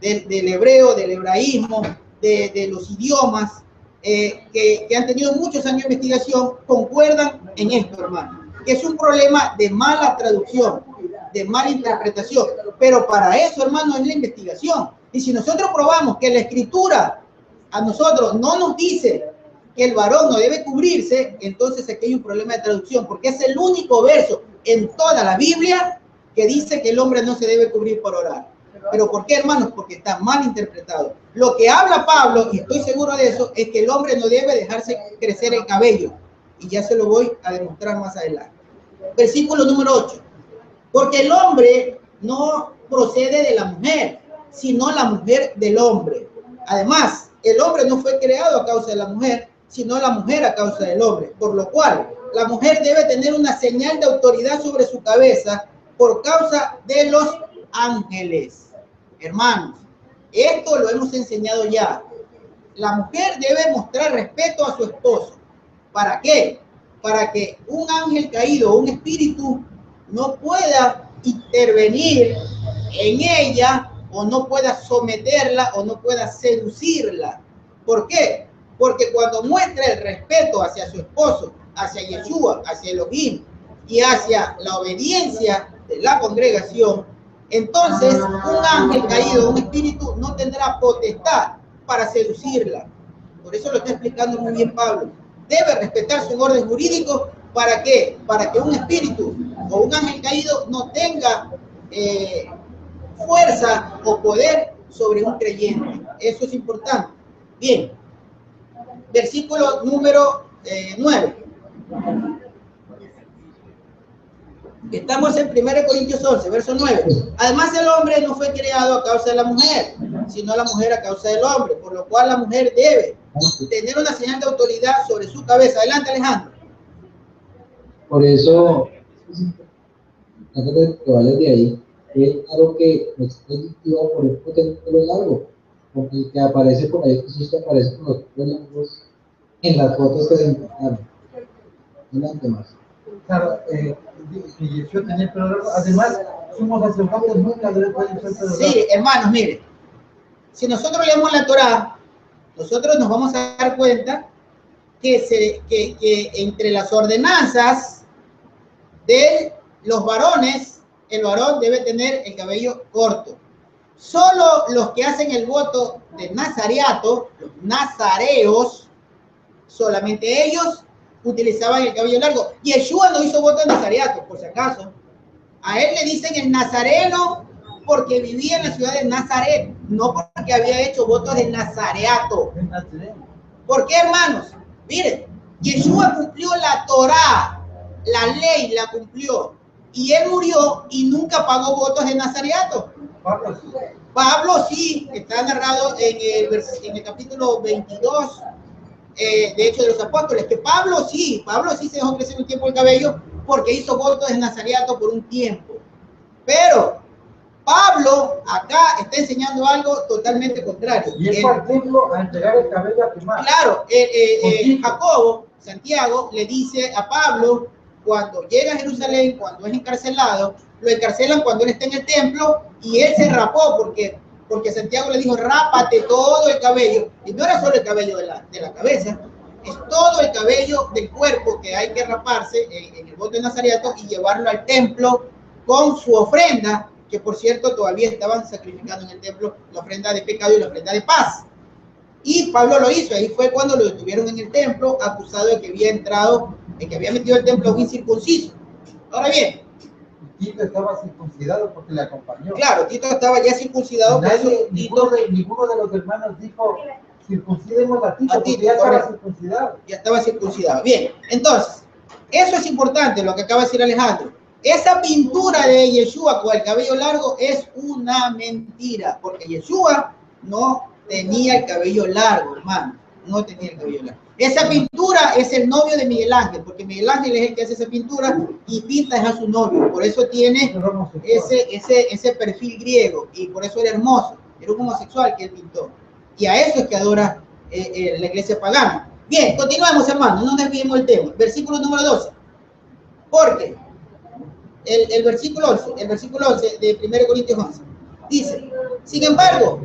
del hebreo, del hebraísmo, de los idiomas, que han tenido muchos años de investigación, concuerdan en esto, hermano, que es un problema de mala traducción, de mala interpretación. Pero para eso, hermano, es la investigación. Y si nosotros probamos que la escritura a nosotros no nos dice que el varón no debe cubrirse, entonces aquí hay un problema de traducción, porque es el único verso en toda la Biblia que dice que el hombre no se debe cubrir por orar. ¿Pero por qué, hermanos? Porque está mal interpretado. Lo que habla Pablo, y estoy seguro de eso, es que el hombre no debe dejarse crecer el cabello. Y ya se lo voy a demostrar más adelante. Versículo número 8. Porque el hombre no procede de la mujer, sino la mujer del hombre. Además, el hombre no fue creado a causa de la mujer, sino la mujer a causa del hombre. Por lo cual, la mujer debe tener una señal de autoridad sobre su cabeza por causa de los ángeles. Hermanos, esto lo hemos enseñado ya. la mujer debe mostrar respeto a su esposo. ¿Para qué? Para que un ángel caído o un espíritu no pueda intervenir en ella o no pueda someterla o no pueda seducirla. ¿Por qué? Porque cuando muestra el respeto hacia su esposo, hacia Yeshua, hacia Elohim y hacia la obediencia de la congregación, entonces un ángel caído, un espíritu, no tendrá potestad para seducirla. Por eso lo está explicando muy bien Pablo. Debe respetarse un orden jurídico. ¿Para qué? Para que un espíritu o un ángel caído no tenga fuerza o poder sobre un creyente. Eso es importante. Bien. Versículo número 9. Estamos en 1 Corintios 11, verso 9. Además, el hombre no fue creado a causa de la mujer, sino la mujer a causa del hombre, por lo cual la mujer debe tener una señal de autoridad sobre su cabeza. Adelante, Alejandro. Por eso, antes de que vayas de ahí, es algo que no está distintivo por el pelo largo, porque el que aparece por ahí, pues que aparece con los pelos largos en las fotos que se encontraron. Adelante más. Claro, que Yeshua tenía el pelo largo. Además, somos sacerdotes, nunca debe tener el pelo largo. Sí, hermanos, miren, si nosotros leemos la Torá, nosotros nos vamos a dar cuenta que entre las ordenanzas de los varones, el varón debe tener el cabello corto. Solo los que hacen el voto de nazareato, los nazareos, solamente ellos utilizaban el cabello largo. Yeshua no hizo voto de nazareato, por si acaso. A él le dicen el nazareno porque vivía en la ciudad de Nazaret, no porque había hecho votos de nazareato. ¿Por qué, hermanos? Miren, Yeshua cumplió la Torá, la ley la cumplió, y él murió y nunca pagó votos de nazareato. Pablo sí, está narrado en el capítulo 22, de Hechos de los Apóstoles, que Pablo sí se dejó crecer un tiempo el cabello porque hizo votos de nazareato por un tiempo. Pero Pablo acá está enseñando algo totalmente contrario. Y es al templo a entregar el cabello a quemar. Claro, Jacobo, Santiago, le dice a Pablo, cuando llega a Jerusalén, cuando es encarcelado, lo encarcelan cuando él está en el templo y él se rapó porque Santiago le dijo, rápate todo el cabello. Y no era solo el cabello de la cabeza, es todo el cabello del cuerpo que hay que raparse en el voto de nazareato y llevarlo al templo con su ofrenda, que por cierto todavía estaban sacrificando en el templo la ofrenda de pecado y la ofrenda de paz. Y Pablo lo hizo, ahí fue cuando lo detuvieron en el templo, acusado de que había entrado, de que había metido el templo a un incircunciso. Ahora bien, Tito estaba circuncidado porque le acompañó. Claro, Tito estaba ya circuncidado. Ninguno de los hermanos dijo, circuncidemos a Tito, porque ya estaba circuncidado. Ya estaba circuncidado. Bien, entonces, eso es importante, lo que acaba de decir Alejandro. Esa pintura de Yeshua con el cabello largo es una mentira, porque Yeshua no tenía el cabello largo, hermano. No tenía el cabello largo. Esa pintura es el novio de Miguel Ángel, porque Miguel Ángel es el que hace esa pintura y pinta a su novio. Por eso tiene ese perfil griego y por eso era hermoso. Era un homosexual que él pintó. Y a eso es que adora la iglesia pagana. Bien, continuamos, hermano. No nos desviemos del tema. Versículo número 12. Porque el versículo 11 de 1 Corintios 11 dice, sin embargo,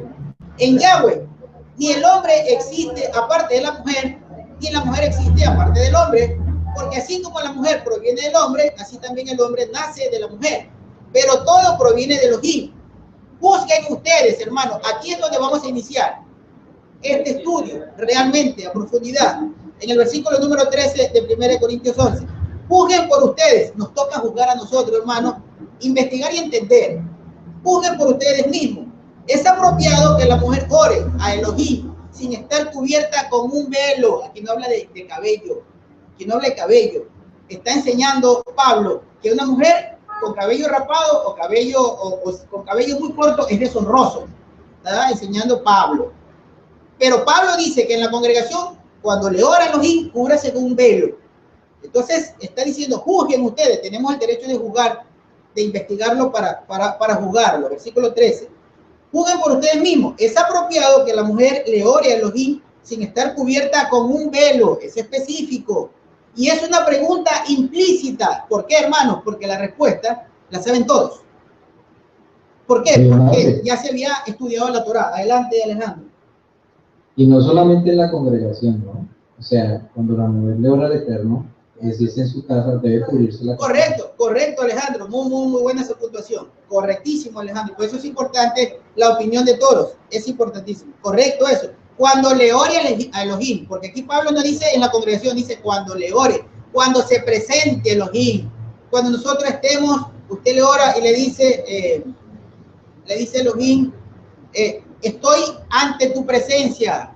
en Yahweh ni el hombre existe aparte de la mujer, ni la mujer existe aparte del hombre, porque así como la mujer proviene del hombre, así también el hombre nace de la mujer, pero todo proviene de Elohim. Busquen ustedes, hermanos, aquí es donde vamos a iniciar este estudio realmente a profundidad, en el versículo número 13 de 1 Corintios 11. Juzguen por ustedes, nos toca juzgar a nosotros, hermanos, investigar y entender. Juzguen por ustedes mismos. Es apropiado que la mujer ore a Elohim sin estar cubierta con un velo. Aquí no habla de cabello, aquí no habla de cabello. Está enseñando Pablo que una mujer con cabello rapado o con cabello muy corto es deshonroso. Está enseñando Pablo. Pero Pablo dice que en la congregación, cuando le ora a Elohim, cúbrase con un velo. Entonces está diciendo, juzguen ustedes, tenemos el derecho de juzgar, de investigarlo para juzgarlo. Versículo 13. Juzguen por ustedes mismos. Es apropiado que la mujer le ore a Elohim sin estar cubierta con un velo, es específico. Y es una pregunta implícita. ¿Por qué, hermanos? Porque la respuesta la saben todos. ¿Por qué? Porque ya se había estudiado la Torá. Adelante, Alejandro. Y no solamente en la congregación, ¿no? O sea, cuando la mujer le ora al Eterno, si es en su casa, debe cubrirse la cabeza. Correcto, correcto, Alejandro. Muy buena esa puntuación. Correctísimo, Alejandro. Por eso es importante la opinión de todos. Es importantísimo. Correcto eso. Cuando le ore a Elohim, porque aquí Pablo no dice en la congregación, dice cuando le ore, cuando se presente Elohim. Cuando nosotros estemos, usted le ora y le dice Elohim, estoy ante tu presencia.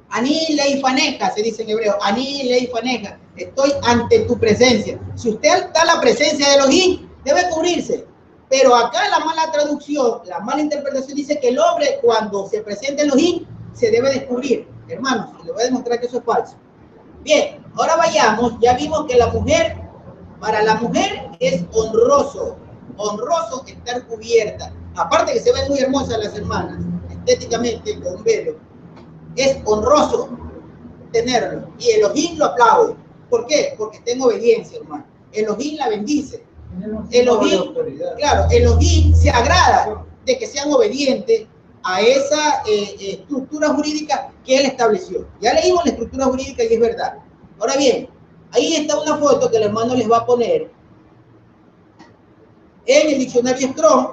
Ani leifaneja, se dice en hebreo. Ani leifaneja. Estoy ante tu presencia. Si usted está en la presencia de Elohim, debe cubrirse. Pero acá la mala traducción, la mala interpretación dice que el hombre, cuando se presenta Elohim, se debe descubrir. Hermanos, le voy a demostrar que eso es falso. Bien, ahora vayamos. Ya vimos que la mujer, para la mujer es honroso estar cubierta. Aparte que se ven muy hermosas las hermanas, estéticamente, con un velo. Es honroso tenerlo. Y Elohim lo aplaude. ¿Por qué? Porque está en obediencia, hermano. Elohim la bendice. Elohim, claro, Elohim se agrada de que sean obedientes a esa estructura jurídica que él estableció. Ya leímos la estructura jurídica y es verdad. Ahora bien, ahí está una foto que el hermano les va a poner en el diccionario Strong.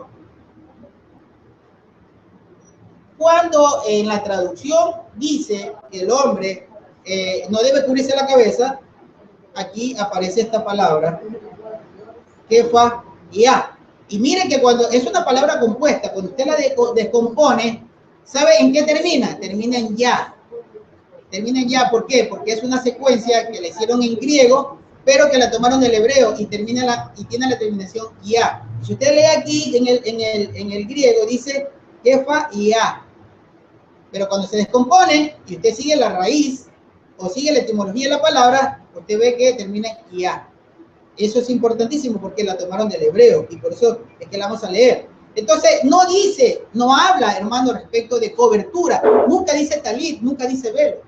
Cuando en la traducción dice que el hombre no debe cubrirse la cabeza, aquí aparece esta palabra, jefa y a. Y miren que cuando es una palabra compuesta, cuando usted la descompone, ¿sabe en qué termina? Termina en ya. Termina en ya, ¿por qué? Porque es una secuencia que la hicieron en griego, pero que la tomaron del hebreo y tiene la terminación ya. Si usted lee aquí en el griego, dice jefa y a. Pero cuando se descompone y usted sigue la raíz o sigue la etimología de la palabra, usted ve que termina en ya. Eso es importantísimo porque la tomaron del hebreo y por eso es que la vamos a leer. Entonces, no habla, hermano, respecto de cobertura. Nunca dice talit, nunca dice velo.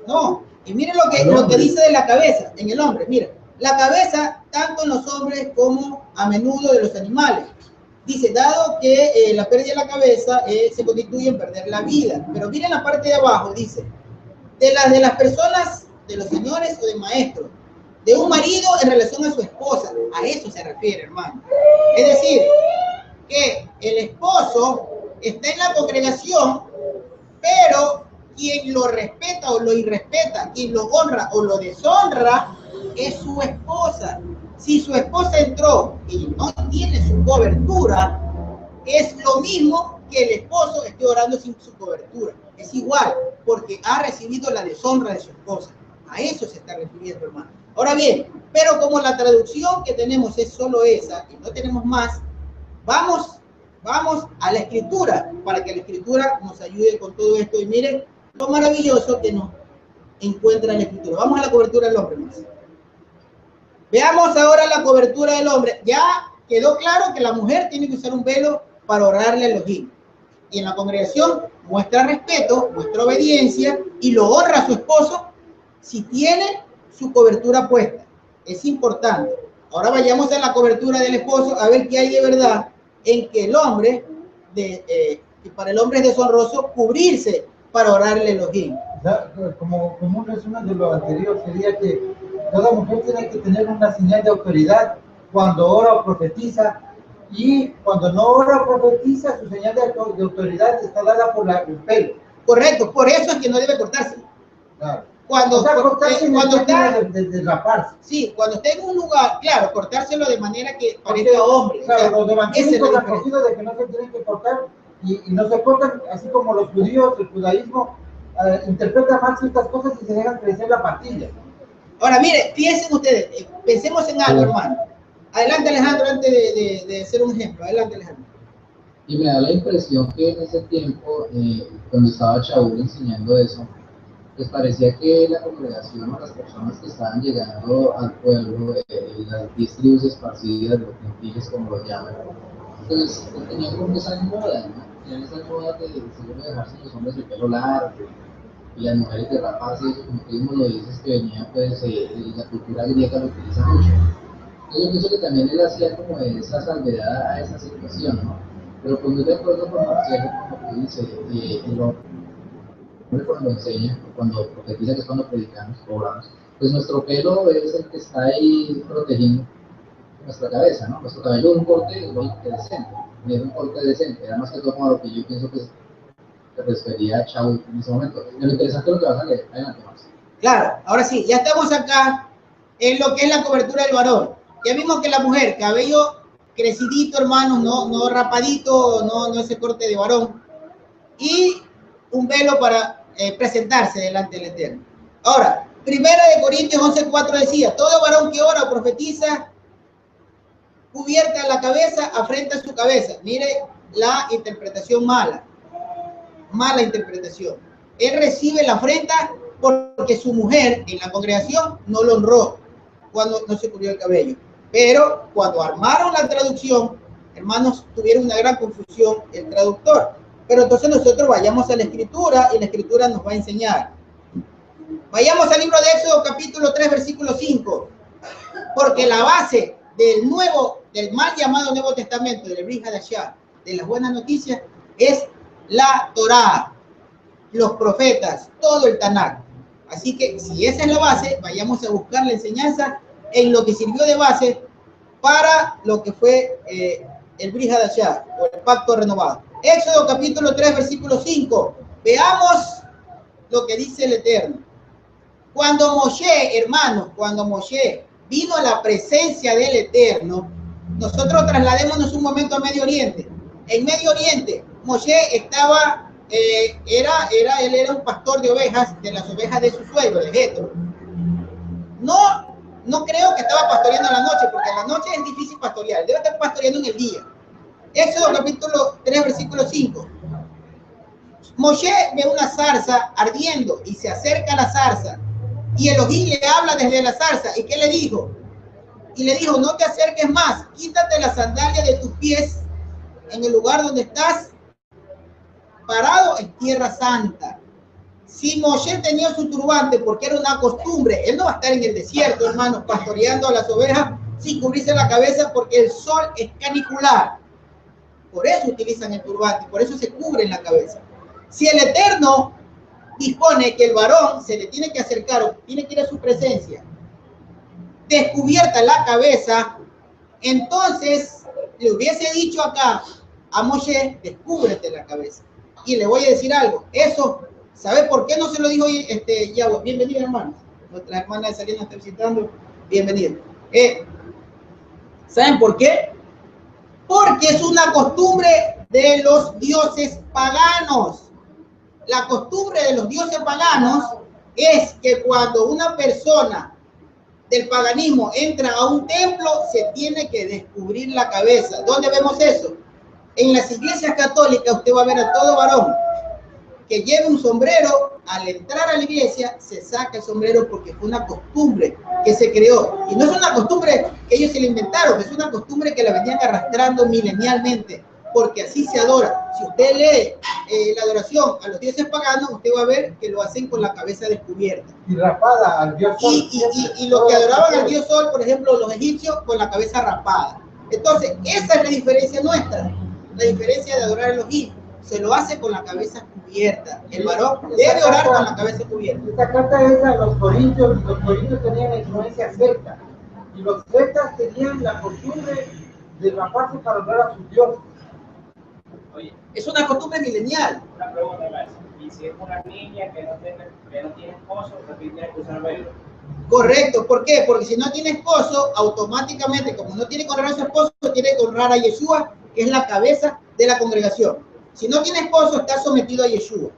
No. Y miren lo que dice de la cabeza en el hombre. Mira, la cabeza, tanto en los hombres como a menudo de los animales. Dice, dado que la pérdida de la cabeza se constituye en perder la vida. Pero miren la parte de abajo, dice, de las personas, de los señores o de maestros, de un marido en relación a su esposa. A eso se refiere, hermano. Es decir, que el esposo está en la congregación, pero quien lo respeta o lo irrespeta, quien lo honra o lo deshonra, es su esposa. Si su esposa entró y no tiene su cobertura, es lo mismo que el esposo esté orando sin su cobertura. Es igual, porque ha recibido la deshonra de su esposa. A eso se está refiriendo, hermano. Ahora bien, pero como la traducción que tenemos es solo esa y no tenemos más, vamos a la escritura para que la escritura nos ayude con todo esto. Y miren lo maravilloso que nos encuentra en la escritura. Vamos a la cobertura del hombre más. Veamos ahora la cobertura del hombre. Ya quedó claro que la mujer tiene que usar un velo para orarle a Elohim. Y en la congregación muestra respeto, muestra obediencia y lo honra a su esposo si tiene su cobertura puesta. Es importante. Ahora vayamos a la cobertura del esposo a ver qué hay de verdad en que el hombre, que para el hombre es deshonroso cubrirse para orarle a Elohim. Como un resumen de lo anterior sería que toda mujer tiene que tener una señal de autoridad cuando ora o profetiza, y cuando no ora o profetiza, su señal de autoridad está dada por el pelo. Correcto, por eso es que no debe cortarse. Claro. Cuando está de raparse. Sí, cuando está en un lugar, claro, cortárselo de manera que parezca hombre. Claro, los evangélicos han cogido de que no se tienen que cortar y no se cortan, así como los judíos, el judaísmo interpreta mal ciertas cosas y se dejan crecer la patilla. Ahora, mire, piensen ustedes, pensemos en algo, hermano. Adelante, Alejandro, antes de hacer un ejemplo. Adelante, Alejandro. Y me da la impresión que en ese tiempo, cuando estaba Shaul enseñando eso, pues parecía que la congregación o las personas que estaban llegando al pueblo, las 10 tribus esparcidas, los gentiles como lo llaman, pues tenían como esa moda, ¿no? Tenían esa moda de dejarse los hombres el pelo largo, y las mujeres de rapadas, y eso, como tú mismo lo dices, que venía pues la cultura griega lo utiliza mucho. Entonces yo pienso que también él hacía como esa salvedad a esa situación, ¿no? Pero pues muy de acuerdo con Marcelo, como tú dices, el hombre cuando enseña, cuando profetiza, que es cuando predicamos, obramos, pues nuestro pelo es el que está ahí protegiendo nuestra cabeza, ¿no? Nuestro cabello es un corte decente, es un corte decente, además que todo como lo que yo pienso que se refería a Chau en ese momento. Lo interesante es lo que vas a leer, adelante más. Claro, ahora sí, ya estamos acá en lo que es la cobertura del varón. Ya vimos que la mujer, cabello crecidito, hermanos, no rapadito, no ese corte de varón, y un velo para presentarse delante del Eterno. Ahora, 1 Corintios 11:4 decía, todo varón que ora o profetiza, cubierta la cabeza, afrenta su cabeza. Mire la interpretación mala interpretación. Él recibe la afrenta porque su mujer en la congregación no lo honró cuando no se cubrió el cabello. Pero cuando armaron la traducción, hermanos, tuvieron una gran confusión el traductor. Pero entonces nosotros vayamos a la Escritura y la Escritura nos va a enseñar. Vayamos al libro de Éxodo capítulo 3, versículo 5. Porque la base del mal llamado Nuevo Testamento, del Brit Hadashah, de las buenas noticias, es la Torá, los profetas, todo el Tanakh. Así que si esa es la base, vayamos a buscar la enseñanza en lo que sirvió de base para lo que fue el Brit Hadashah, o el pacto renovado. Éxodo capítulo 3, versículo 5. Veamos lo que dice el Eterno. Cuando Moshe, hermanos, vino a la presencia del Eterno, nosotros trasladémonos un momento a Medio Oriente. En Medio Oriente, Moshe estaba, él era un pastor de ovejas, de las ovejas de su suegro, de Jetro. No creo que estaba pastoreando en la noche, porque en la noche es difícil pastorear, debe estar pastoreando en el día. Éxodo capítulo 3, versículo 5. Moshe ve una zarza ardiendo y se acerca a la zarza. Y Elohim le habla desde la zarza. ¿Y qué le dijo? Y le dijo, no te acerques más, quítate la sandalia de tus pies en el lugar donde estás parado en tierra santa. Si Moshe tenía su turbante, porque era una costumbre, él no va a estar en el desierto, hermanos, pastoreando a las ovejas sin cubrirse la cabeza, porque el sol es canicular. Por eso utilizan el turbante, por eso se cubren la cabeza. Si el Eterno dispone que el varón se le tiene que acercar o tiene que ir a su presencia, descubierta la cabeza, entonces le hubiese dicho acá a Moshe, descúbrete la cabeza. Y le voy a decir algo, eso, ¿sabe por qué no se lo dijo Yahweh? Bienvenido, hermanos. Nuestra hermana de Salina está visitando, bienvenido. ¿Saben por qué? Porque es una costumbre de los dioses paganos. La costumbre de los dioses paganos es que cuando una persona del paganismo entra a un templo, se tiene que descubrir la cabeza. ¿Dónde vemos eso? En las iglesias católicas usted va a ver a todo varón que lleve un sombrero, al entrar a la iglesia se saca el sombrero porque fue una costumbre que se creó. Y no es una costumbre que ellos se la inventaron, es una costumbre que la venían arrastrando milenialmente, porque así se adora. Si usted lee la adoración a los dioses paganos, usted va a ver que lo hacen con la cabeza descubierta. Y rapada al dios sol. Y los que adoraban al dios sol, por ejemplo, los egipcios, con la cabeza rapada. Entonces, esa es la diferencia nuestra. La diferencia de adorar a los egipcios. Se lo hace con la cabeza cubierta. El varón debe orar con la cabeza cubierta. Esta carta es a los corintios tenían la influencia celta. Y los celtas tenían la costumbre de raparse para honrar a sus dioses. Oye, es una costumbre milenial. Una pregunta más. ¿Y si es una niña que no tiene esposo, también tiene que usar velo? Correcto, ¿por qué? Porque si no tiene esposo, automáticamente, como no tiene que honrar a su esposo, tiene que honrar a Yeshua, que es la cabeza de la congregación. Si no tiene esposo, está sometido a Yeshua.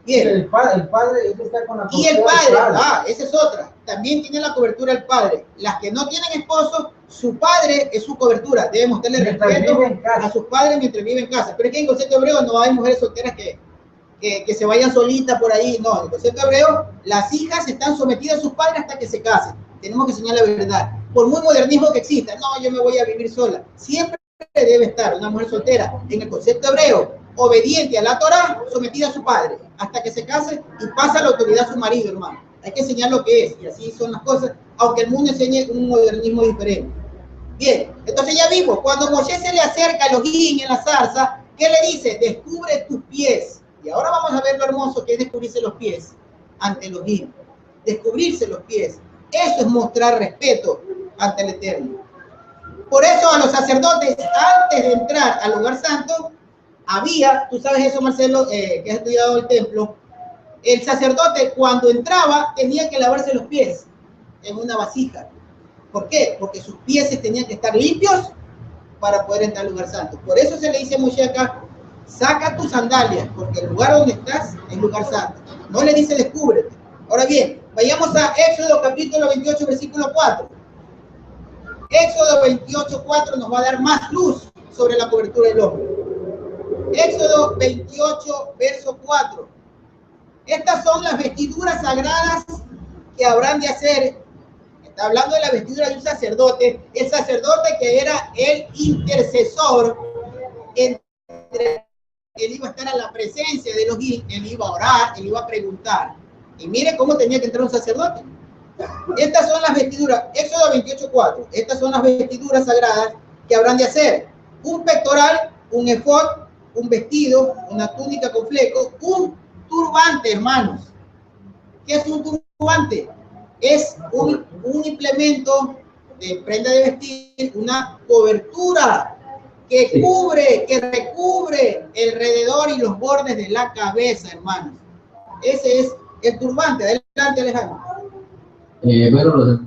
Bien. El padre está con la y el padre, esa es otra. También tiene la cobertura el padre. Las que no tienen esposo, su padre es su cobertura. Debe mostrarle respeto a sus padres mientras vive en casa. Pero es que en el concepto hebreo no hay mujeres solteras que se vayan solitas por ahí. No, en el concepto hebreo, las hijas están sometidas a sus padres hasta que se casen. Tenemos que enseñar la verdad. Por muy modernismo que exista, no, yo me voy a vivir sola. Siempre debe estar una mujer soltera. En el concepto hebreo, obediente a la Torá, sometida a su padre, hasta que se case y pasa la autoridad a su marido, hermano. Hay que enseñar lo que es, y así son las cosas, aunque el mundo enseñe un modernismo diferente. Bien, entonces ya vimos, cuando Moshe se le acerca a Elohim en la zarza, ¿qué le dice? Descubre tus pies. Y ahora vamos a ver lo hermoso que es descubrirse los pies ante Elohim. Descubrirse los pies. Eso es mostrar respeto ante el Eterno. Por eso a los sacerdotes, antes de entrar al lugar santo, había, tú sabes eso, Marcelo, que has estudiado el templo, el sacerdote cuando entraba tenía que lavarse los pies en una vasija. ¿Por qué? Porque sus pies tenían que estar limpios para poder entrar al lugar santo. Por eso se le dice a Moshe acá, saca tus sandalias, porque el lugar donde estás es lugar santo. No le dice descúbrete. Ahora bien, vayamos a Éxodo capítulo 28, versículo 4. Éxodo 28, 4 nos va a dar más luz sobre la cobertura del hombre. Éxodo 28, verso 4. Estas son las vestiduras sagradas que habrán de hacer. Está hablando de la vestidura de un sacerdote, el sacerdote que era el intercesor entre, él iba a estar a la presencia de Elohim, él iba a orar, él iba a preguntar. Y mire cómo tenía que entrar un sacerdote. Estas son las vestiduras, Éxodo 28:4, estas son las vestiduras sagradas que habrán de hacer: un pectoral, un efod, un vestido, una túnica con fleco, un turbante, hermanos. ¿Qué es un turbante? Es un implemento de prenda de vestir, una cobertura que cubre, que recubre alrededor y los bordes de la cabeza, hermanos. Ese es el turbante. Adelante, Alejandro. Bueno,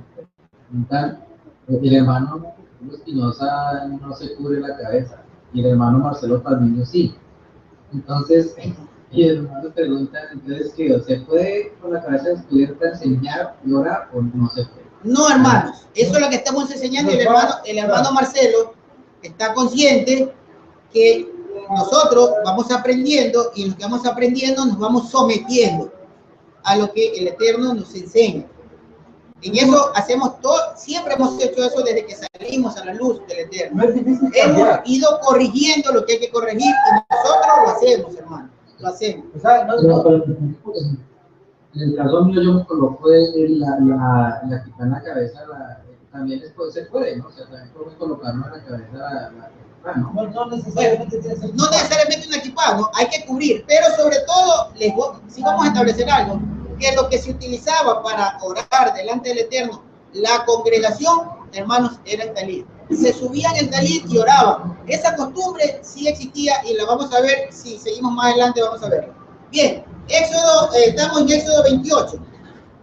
el hermano Espinosa no se cubre la cabeza y el hermano Marcelo Palmiño sí. Entonces, y el hermano pregunta, entonces, ¿qué? ¿Se puede con la cabeza descubierta enseñar y orar o no se puede? No, hermanos, eso es lo que estamos enseñando. El hermano Marcelo está consciente que nosotros vamos aprendiendo y en lo que vamos aprendiendo nos vamos sometiendo a lo que el Eterno nos enseña. En eso hacemos todo, siempre hemos hecho eso desde que salimos a la luz del Eterno. No es difícil Hemos cambiar. ido corrigiendo lo que hay que corregir y nosotros lo hacemos, hermano. Lo hacemos. O sea, En el caso mío yo me coloco la quita en la cabeza, también se puede, ¿no? O sea, también podemos colocarnos en la cabeza no necesariamente tiene que ser. No necesariamente un equipado, ¿no? Hay que cubrir, pero sobre todo, sí vamos a establecer algo, que lo que se utilizaba para orar delante del Eterno, la congregación, hermanos, era el talit. Se subían el talit y oraban. Esa costumbre sí existía y la vamos a ver, si seguimos más adelante vamos a verlo. Bien, estamos en Éxodo 28.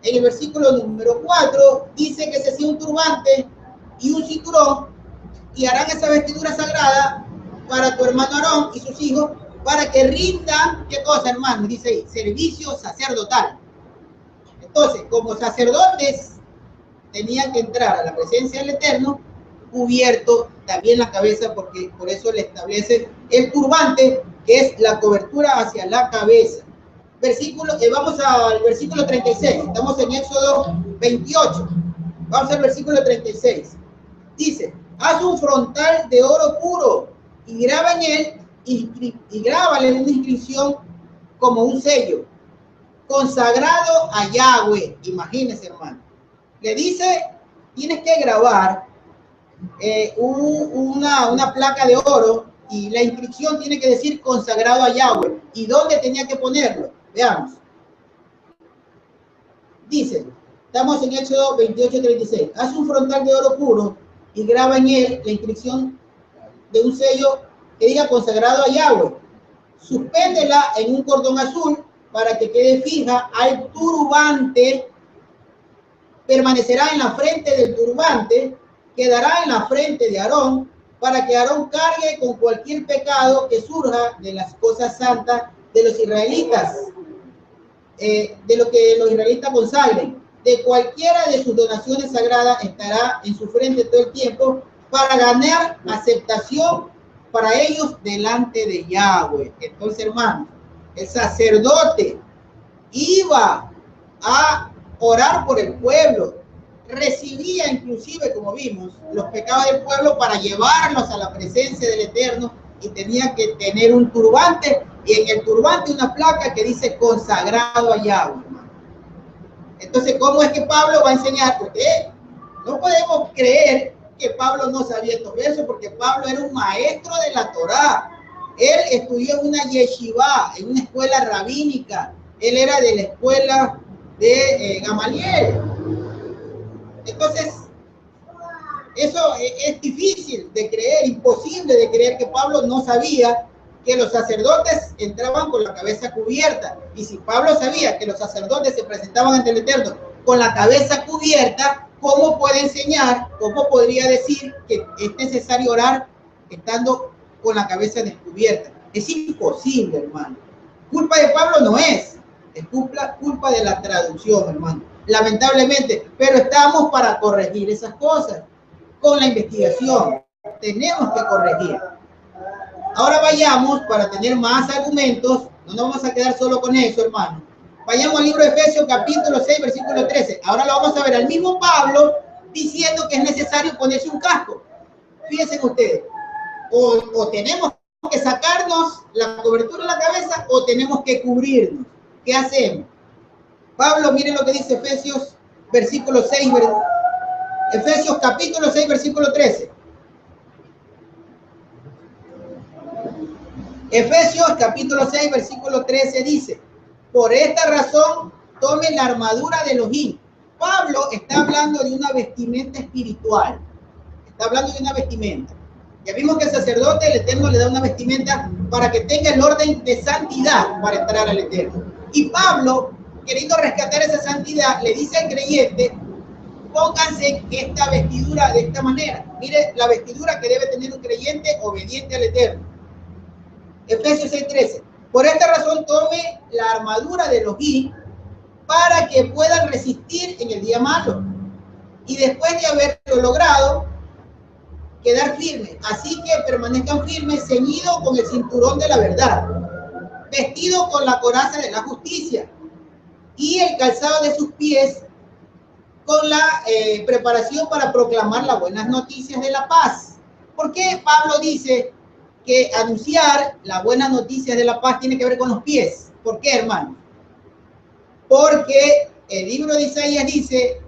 En el versículo número 4 dice que se hacía un turbante y un cinturón y harán esa vestidura sagrada para tu hermano Aarón y sus hijos para que rindan, ¿qué cosa, hermano? Dice ahí, servicio sacerdotal. Entonces, como sacerdotes, tenían que entrar a la presencia del Eterno cubierto también la cabeza, porque por eso le establece el turbante, que es la cobertura hacia la cabeza. Vamos al versículo 36, estamos en Éxodo 28, vamos al versículo 36. Dice, haz un frontal de oro puro y graba en él y grábale una inscripción como un sello, consagrado a Yahweh. Imagínense, hermano. Le dice, tienes que grabar una placa de oro y la inscripción tiene que decir consagrado a Yahweh. ¿Y dónde tenía que ponerlo? Veamos. Dice, estamos en Éxodo 28:36. Haz un frontal de oro puro y graba en él la inscripción de un sello que diga consagrado a Yahweh. Suspéndela en un cordón azul para que quede fija al turbante. Permanecerá en la frente del turbante, quedará en la frente de Aarón, para que Aarón cargue con cualquier pecado que surja de las cosas santas de los israelitas, de lo que los israelitas consagren. De cualquiera de sus donaciones sagradas estará en su frente todo el tiempo para ganar aceptación para ellos delante de Yahweh. Entonces, hermanos, el sacerdote iba a orar por el pueblo, recibía inclusive, como vimos, los pecados del pueblo para llevarlos a la presencia del Eterno y tenía que tener un turbante, y en el turbante una placa que dice consagrado a Yahweh, hermano. Entonces, ¿cómo es que Pablo va a enseñar? Porque no podemos creer que Pablo no sabía estos versos, porque Pablo era un maestro de la Torá. Él estudió en una yeshiva, en una escuela rabínica. Él era de la escuela de Gamaliel. Entonces, eso es difícil de creer, imposible de creer que Pablo no sabía que los sacerdotes entraban con la cabeza cubierta. Y si Pablo sabía que los sacerdotes se presentaban ante el Eterno con la cabeza cubierta, ¿cómo puede enseñar, cómo podría decir que es necesario orar estando con la cabeza descubierta? Es imposible, hermano. Culpa de Pablo no es culpa de la traducción, hermano. Lamentablemente, pero estamos para corregir esas cosas. Con la investigación tenemos que corregir. Ahora vayamos, para tener más argumentos, no nos vamos a quedar solo con eso, hermano. Vayamos al libro de Efesios, capítulo 6, versículo 13. Ahora lo vamos a ver al mismo Pablo diciendo que es necesario ponerse un casco. Fíjense ustedes, o tenemos que sacarnos la cobertura de la cabeza o tenemos que cubrirnos. ¿Qué hacemos? Pablo, miren lo que dice Efesios, versículo 6, Efesios capítulo 6, versículo 13. Efesios capítulo 6, versículo 13 dice: por esta razón tomen la armadura de Elohim. Pablo está hablando de una vestimenta espiritual. Está hablando de una vestimenta. Ya vimos que el sacerdote, el Eterno, le da una vestimenta para que tenga el orden de santidad para entrar al Eterno. Y Pablo, queriendo rescatar esa santidad, le dice al creyente: pónganse esta vestidura de esta manera. Mire la vestidura que debe tener un creyente obediente al Eterno. Efesios 6:13. Por esta razón tome la armadura de Elohim para que puedan resistir en el día malo. Y después de haberlo logrado, quedar firmes. Así que permanezcan firmes, ceñidos con el cinturón de la verdad, vestidos con la coraza de la justicia y el calzado de sus pies con la preparación para proclamar las buenas noticias de la paz. ¿Por qué Pablo dice que anunciar las buenas noticias de la paz tiene que ver con los pies? ¿Por qué, hermano? Porque el libro de Isaías dice: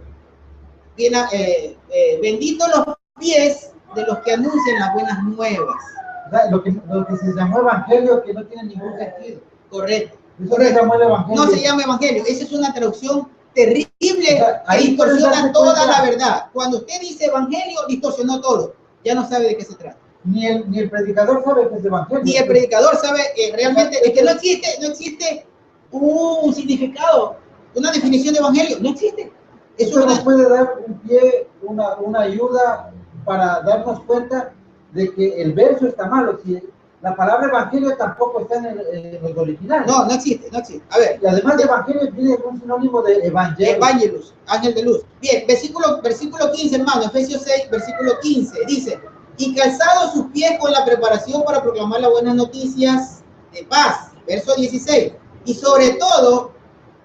benditos los pies de los que anuncian las buenas nuevas. O sea, lo que se llamó evangelio, que no tiene ningún sentido. Correcto. Eso se llama el evangelio. No se llama evangelio. Esa es una traducción terrible, o sea, que ahí distorsiona toda la verdad. Cuando usted dice evangelio, distorsionó todo. Ya no sabe de qué se trata. Ni el predicador sabe que es evangelio. Ni el predicador sabe que realmente es que no existe un significado, una definición de evangelio. No existe. Eso nos puede dar un pie, una ayuda para darnos cuenta de que el verso está malo. Si la palabra evangelio tampoco está en los originales. No existe. A ver. Y además de evangelio viene un sinónimo de evangelio. Evangelus, ángel de luz. Bien, versículo 15, hermano, Efesios 6, versículo 15, dice: y calzados sus pies con la preparación para proclamar las buenas noticias de paz. Verso 16. Y sobre todo,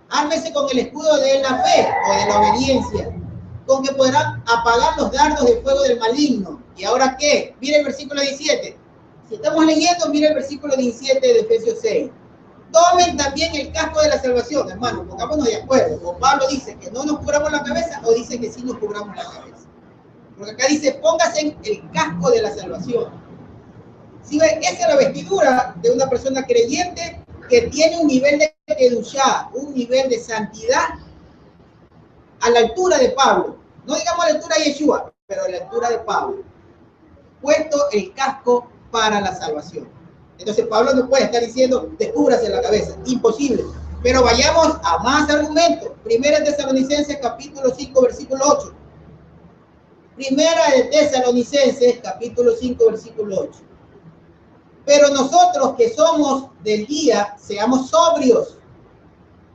ármese con el escudo de la fe o de la obediencia, con que podrán apagar los dardos de fuego del maligno. ¿Y ahora qué? Mire el versículo 17. Si estamos leyendo, mire el versículo 17 de Efesios 6. Tomen también el casco de la salvación, hermano, pongámonos de acuerdo. O Pablo dice que no nos cubramos la cabeza, o dice que sí nos cubramos la cabeza. Porque acá dice: póngase el casco de la salvación. ¿Sí ve? Esa es la vestidura de una persona creyente que tiene un nivel de kedushá, un nivel de santidad a la altura de Pablo. No digamos a la altura de Yeshua, pero a la altura de Pablo. Puesto el casco para la salvación. Entonces Pablo no puede estar diciendo: descúbrase la cabeza. Imposible. Pero vayamos a más argumentos. Primera de Tesalonicenses capítulo 5 versículo 8. Primera de Tesalonicenses capítulo 5 versículo 8. Pero nosotros que somos del día, seamos sobrios,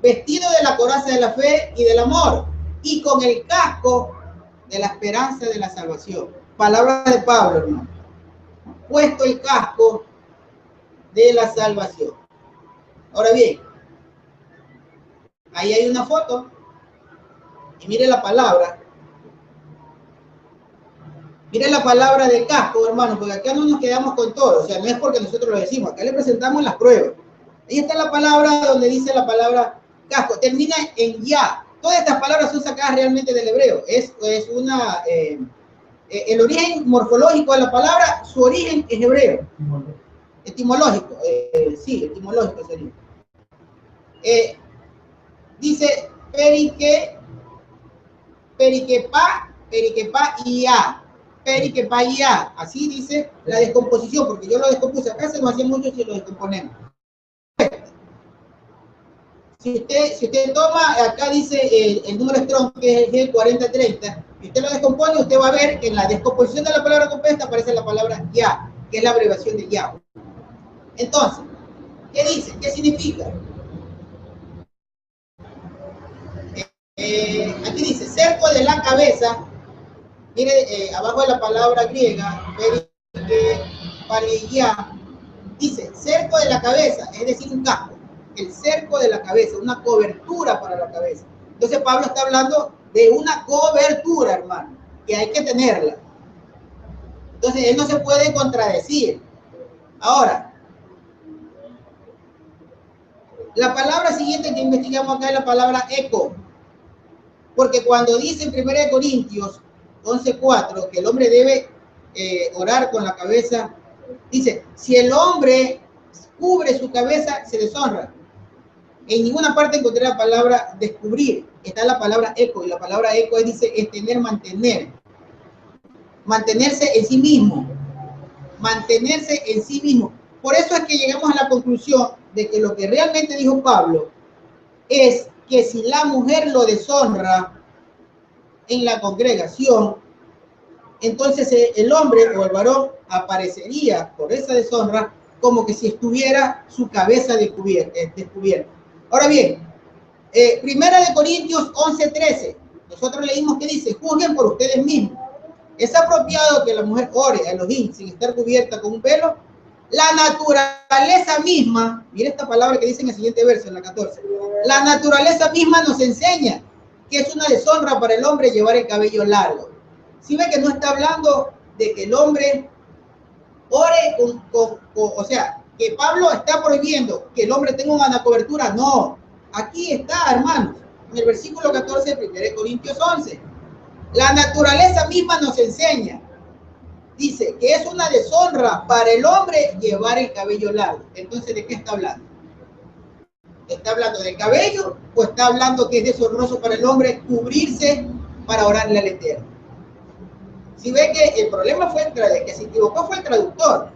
vestidos de la coraza de la fe y del amor, y con el casco de la esperanza de la salvación. Palabra de Pablo, hermano. Puesto el casco de la salvación. Ahora bien, ahí hay una foto, y mire la palabra. Miren la palabra de casco, hermano, porque acá no nos quedamos con todo, o sea, no es porque nosotros lo decimos, acá le presentamos las pruebas. Ahí está la palabra donde dice la palabra casco, termina en ya. Todas estas palabras son sacadas realmente del hebreo, es una, el origen morfológico de la palabra, su origen es hebreo, etimológico, sí, etimológico sería. Dice periquepa ya. Periquepa ya. Así dice la descomposición, porque yo lo descompuse. Acá se nos hacía mucho si lo descomponemos. Si usted toma, acá dice el número Strong, que es el G4030, y usted lo descompone, usted va a ver que en la descomposición de la palabra compuesta aparece la palabra ya, que es la abreviación de ya. Entonces, ¿qué dice? ¿Qué significa? Aquí dice, cerco de la cabeza, mire, abajo de la palabra griega, dice, cerco de la cabeza, es decir, un casco, el cerco de la cabeza, una cobertura para la cabeza. Entonces Pablo está hablando de una cobertura, hermano, que hay que tenerla. Entonces él no se puede contradecir. Ahora, la palabra siguiente que investigamos acá es la palabra eco. Porque cuando dice en 1 Corintios 11:4 que el hombre debe orar con la cabeza, dice, si el hombre cubre su cabeza, se deshonra. En ninguna parte encontré la palabra descubrir, está la palabra eco, y la palabra eco dice es tener, mantener. Mantenerse en sí mismo. Mantenerse en sí mismo. Por eso es que llegamos a la conclusión de que lo que realmente dijo Pablo es que si la mujer lo deshonra en la congregación, entonces el hombre o el varón aparecería por esa deshonra como que si estuviera su cabeza descubierta. Ahora bien, 1 Corintios 11:13, nosotros leímos que dice, juzguen por ustedes mismos. ¿Es apropiado que la mujer ore a Elohim sin estar cubierta con un velo? La naturaleza misma, mire esta palabra que dice en el siguiente verso, en la 14, la naturaleza misma nos enseña que es una deshonra para el hombre llevar el cabello largo. ¿Sí ve que no está hablando de que el hombre ore o sea, que Pablo está prohibiendo que el hombre tenga una cobertura? No, aquí está, hermanos, en el versículo 14 de 1 Corintios 11. La naturaleza misma nos enseña, dice, que es una deshonra para el hombre llevar el cabello largo. Entonces, ¿de qué está hablando? ¿Está hablando del cabello o está hablando que es deshonroso para el hombre cubrirse para orarle al Eterno? Si ve que el problema fue el que se equivocó fue el traductor.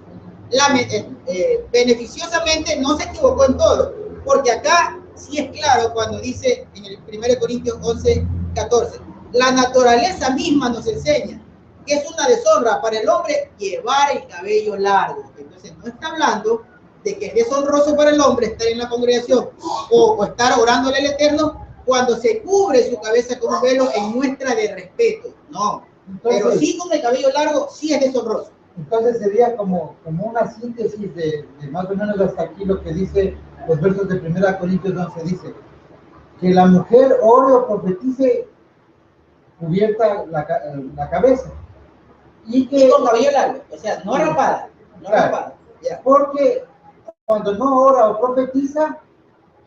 Beneficiosamente no se equivocó en todo, porque acá sí es claro cuando dice en el 1 Corintios 11:14, la naturaleza misma nos enseña que es una deshonra para el hombre llevar el cabello largo. Entonces no está hablando de que es deshonroso para el hombre estar en la congregación o estar orándole al Eterno cuando se cubre su cabeza con un velo en muestra de respeto. No. Entonces, pero sí con el cabello largo sí es deshonroso. Entonces sería como una síntesis de más o menos hasta aquí lo que dice los versos de 1 Corintios 11, dice que la mujer ore o profetice cubierta la cabeza. Y con cabello largo, o sea, no rapada. No claro, rapada. Yeah. Porque cuando no ora o profetiza,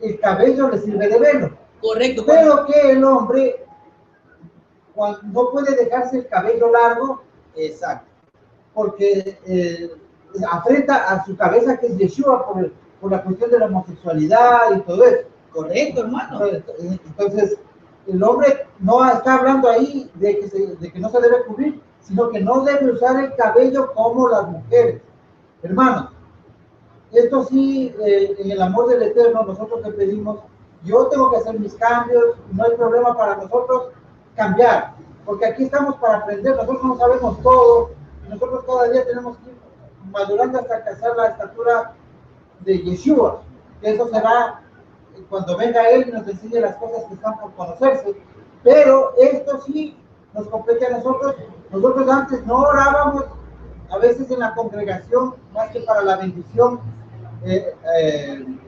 el cabello le sirve de velo. Correcto. Pero que el hombre no puede dejarse el cabello largo. Exacto. Porque afrenta a su cabeza, que es Yeshua, por la cuestión de la homosexualidad y todo eso. Correcto, hermano. Entonces, el hombre no está hablando ahí de que no se debe cubrir, sino que no debe usar el cabello como las mujeres. Hermanos, esto sí, en el amor del Eterno, nosotros le pedimos, yo tengo que hacer mis cambios, no hay problema para nosotros cambiar, porque aquí estamos para aprender, nosotros no sabemos todo, y nosotros cada día tenemos que ir madurando hasta alcanzar la estatura de Yeshua, que eso será cuando venga Él y nos enseñe las cosas que están por conocerse, pero esto sí nos compete a nosotros. Nosotros antes no orábamos, a veces en la congregación, más que para la bendición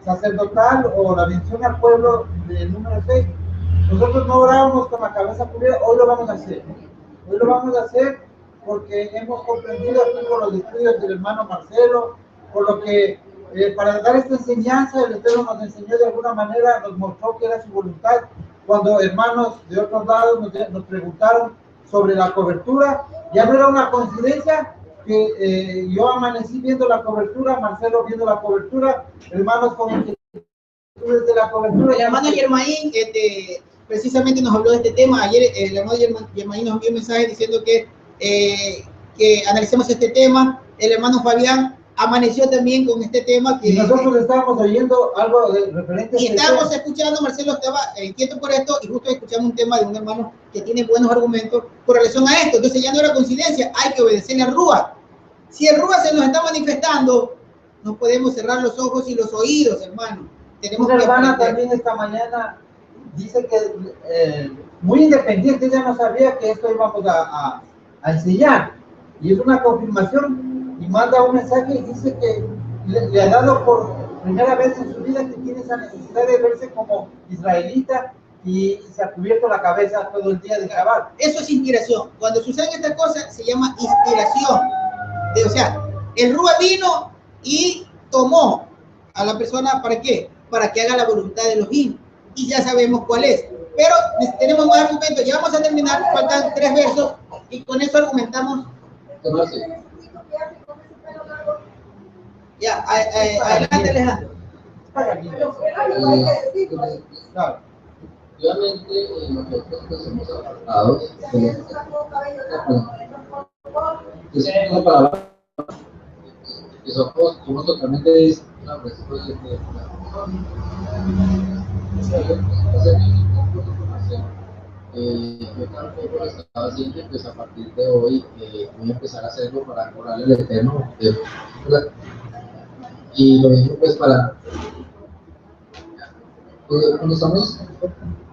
sacerdotal o la bendición al pueblo del número 6. Nosotros no orábamos con la cabeza cubierta, hoy lo vamos a hacer. Hoy lo vamos a hacer porque hemos comprendido aquí por los estudios del hermano Marcelo, por lo que para dar esta enseñanza el Eterno nos enseñó de alguna manera, nos mostró que era su voluntad. Cuando hermanos de otros lados nos preguntaron sobre la cobertura, ya no era una coincidencia que yo amanecí viendo la cobertura, Marcelo viendo la cobertura, hermanos con inquietudes de la cobertura. El hermano Yermaín precisamente nos habló de este tema. Ayer el hermano Yermaín nos envió un mensaje diciendo que analicemos este tema. El hermano Fabián amaneció también con este tema. Y nosotros estábamos oyendo algo referente. Y estábamos escuchando, Marcelo estaba inquieto por esto, y justo escuchamos un tema de un hermano que tiene buenos argumentos con relación a esto. Entonces ya no era coincidencia, hay que obedecerle al Rúa. Si el Rúa se nos está manifestando, no podemos cerrar los ojos y los oídos, hermano. Tenemos una que hermana aprender. también esta mañana dice que muy independiente, ella no sabía que esto íbamos a enseñar, y es una confirmación, y manda un mensaje y dice que le ha dado por primera vez en su vida que tiene esa necesidad de verse como israelita, y se ha cubierto la cabeza todo el día de Shabbat. Eso es inspiración. Cuando suceden estas cosas se llama inspiración. O sea, el Rúa vino y tomó a la persona, ¿para qué? Para que haga la voluntad de Elohim, y ya sabemos cuál es. Pero tenemos más argumentos, ya vamos a terminar, faltan 3 versos, y con eso argumentamos. Ya, adelante, Alejandro. Obviamente, nosotros pues somos apartados de una palabra que somos totalmente distintos. Yo tampoco lo estaba haciendo, pues a partir de hoy voy a empezar a hacerlo para orarle al Eterno, y lo mismo pues para cuando estamos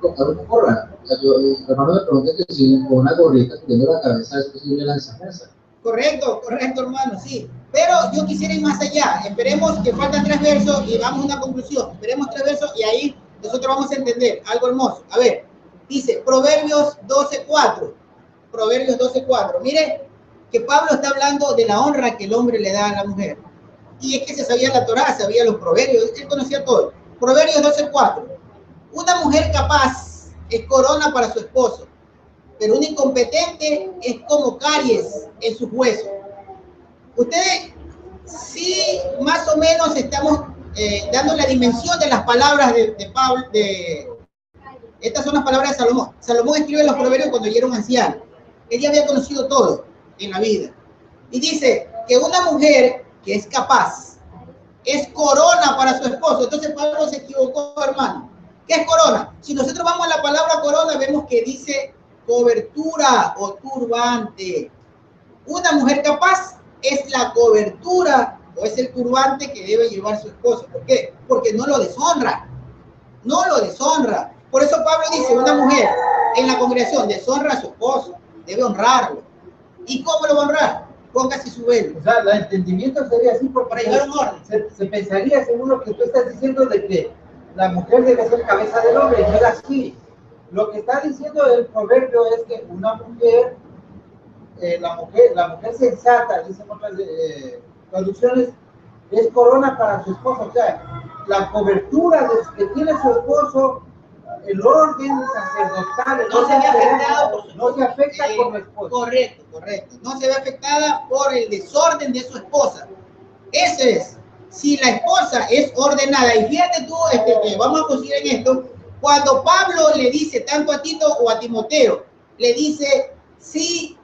con una gorra. O sea, el hermano me pregunta que si con una gorrita cubriendo la cabeza es posible la enseñanza. Correcto, hermano, sí. Pero yo quisiera ir más allá. Esperemos que faltan 3 versos y vamos a una conclusión. Esperemos 3 versos y ahí nosotros vamos a entender algo hermoso. A ver, dice Proverbios 12:4. Proverbios 12:4. Mire que Pablo está hablando de la honra que el hombre le da a la mujer. Y es que se sabía la Torá, sabía los proverbios, él conocía todo. Proverbios 12:4. Una mujer capaz es corona para su esposo, pero un incompetente es como caries en sus huesos. Ustedes sí más o menos estamos dando la dimensión de las palabras de Pablo. Estas son las palabras de Salomón. Salomón escribe los proverbios cuando ya era un anciano. Él ya había conocido todo en la vida. Y dice que una mujer que es capaz es corona para su esposo. Entonces Pablo se equivocó, hermano. ¿Qué es corona? Si nosotros vamos a la palabra corona, vemos que dice cobertura o turbante. Una mujer capaz es la cobertura o es el turbante que debe llevar su esposo. ¿Por qué? Porque no lo deshonra. No lo deshonra. Por eso Pablo dice, una mujer en la congregación deshonra a su esposo, debe honrarlo. ¿Y cómo lo va a honrar? Póngase su velo. O sea, el entendimiento sería así, porque para llevar un orden. Se pensaría, según lo que tú estás diciendo, de que la mujer debe ser cabeza del hombre, y no es así. Lo que está diciendo el proverbio es que una mujer, la mujer sensata, dicen otras traducciones, es corona para su esposo. O sea, la cobertura que tiene su esposo, el orden sacerdotal, no se ve afectado por su no se afecta por su esposo. Correcto. No se ve afectada por el desorden de su esposa. Ese es. Si la esposa es ordenada, y fíjate tú, vamos a conseguir en esto, cuando Pablo le dice tanto a Tito o a Timoteo, le dice, si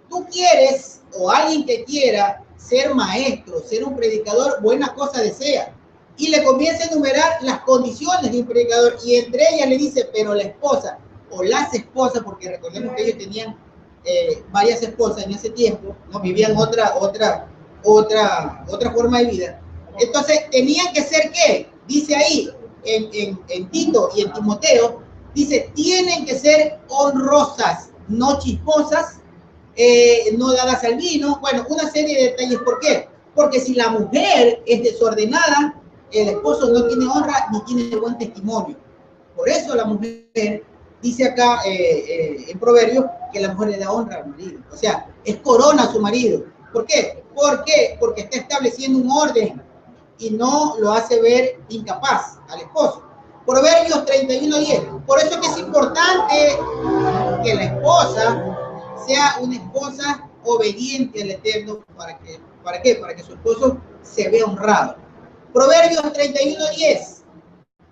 tú quieres o alguien que quiera ser maestro, ser un predicador, buena cosa desea. Y le comienza a enumerar las condiciones de un predicador, y entre ellas le dice, pero la esposa o las esposas, porque recordemos que ellos tenían varias esposas en ese tiempo, no vivían otra forma de vida. Entonces tenían que ser, ¿qué? Dice ahí en Tito y en Timoteo, dice, tienen que ser honrosas, no chisposas, no dadas al vino. Bueno, una serie de detalles. ¿Por qué? Porque si la mujer es desordenada, el esposo no tiene honra ni tiene buen testimonio. Por eso la mujer dice acá en Proverbios que la mujer le da honra al marido. O sea, es corona a su marido. ¿Por qué? ¿Por qué? Porque está estableciendo un orden y no lo hace ver incapaz al esposo. Proverbios 31:10. Por eso es que es importante que la esposa sea una esposa obediente al Eterno. ¿Para qué? Para que su esposo se vea honrado. Proverbios 31:10.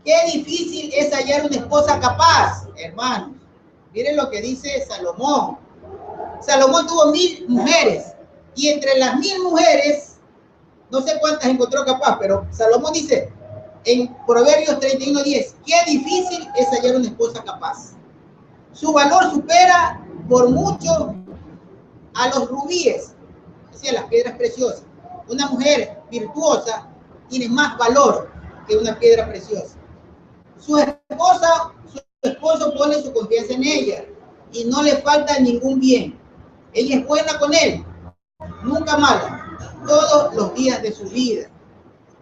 Qué difícil es hallar una esposa capaz, hermanos. Miren lo que dice Salomón. Salomón tuvo 1000 mujeres y entre las 1000 mujeres, no sé cuántas encontró capaz, pero Salomón dice en Proverbios 31:10, qué difícil es hallar una esposa capaz. Su valor supera por mucho a los rubíes, o sea, las piedras preciosas. Una mujer virtuosa tiene más valor que una piedra preciosa. Su esposo pone su confianza en ella y no le falta ningún bien. Ella es buena con él, nunca mala, todos los días de su vida.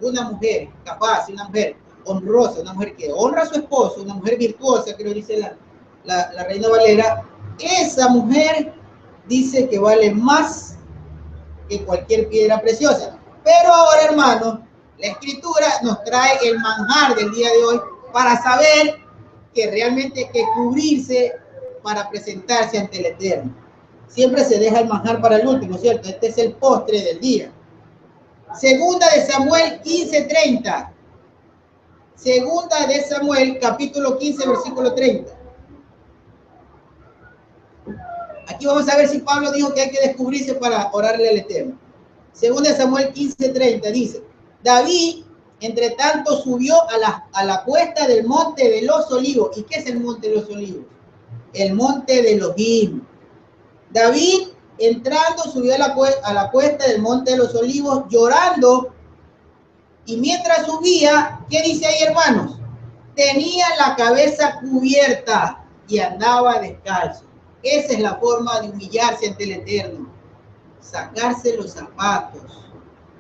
Una mujer capaz, una mujer honrosa, una mujer que honra a su esposo, una mujer virtuosa, creo que dice la Reina Valera, esa mujer dice que vale más que cualquier piedra preciosa. Pero ahora, hermanos, la Escritura nos trae el manjar del día de hoy para saber que realmente hay que cubrirse para presentarse ante el Eterno. Siempre se deja el manjar para el último, ¿cierto? Este es el postre del día. Segunda de Samuel 15:30. Segunda de Samuel, capítulo 15, versículo 30. Aquí vamos a ver si Pablo dijo que hay que descubrirse para orarle al Eterno. Segunda de Samuel 15:30 dice, David, entre tanto, subió a la cuesta del monte de los olivos. ¿Y qué es el monte de los olivos? El monte de Elohim. David, entrando, subió a la cuesta del monte de los olivos llorando. Y mientras subía, ¿qué dice ahí, hermanos? Tenía la cabeza cubierta y andaba descalzo. Esa es la forma de humillarse ante el Eterno. Sacarse los zapatos.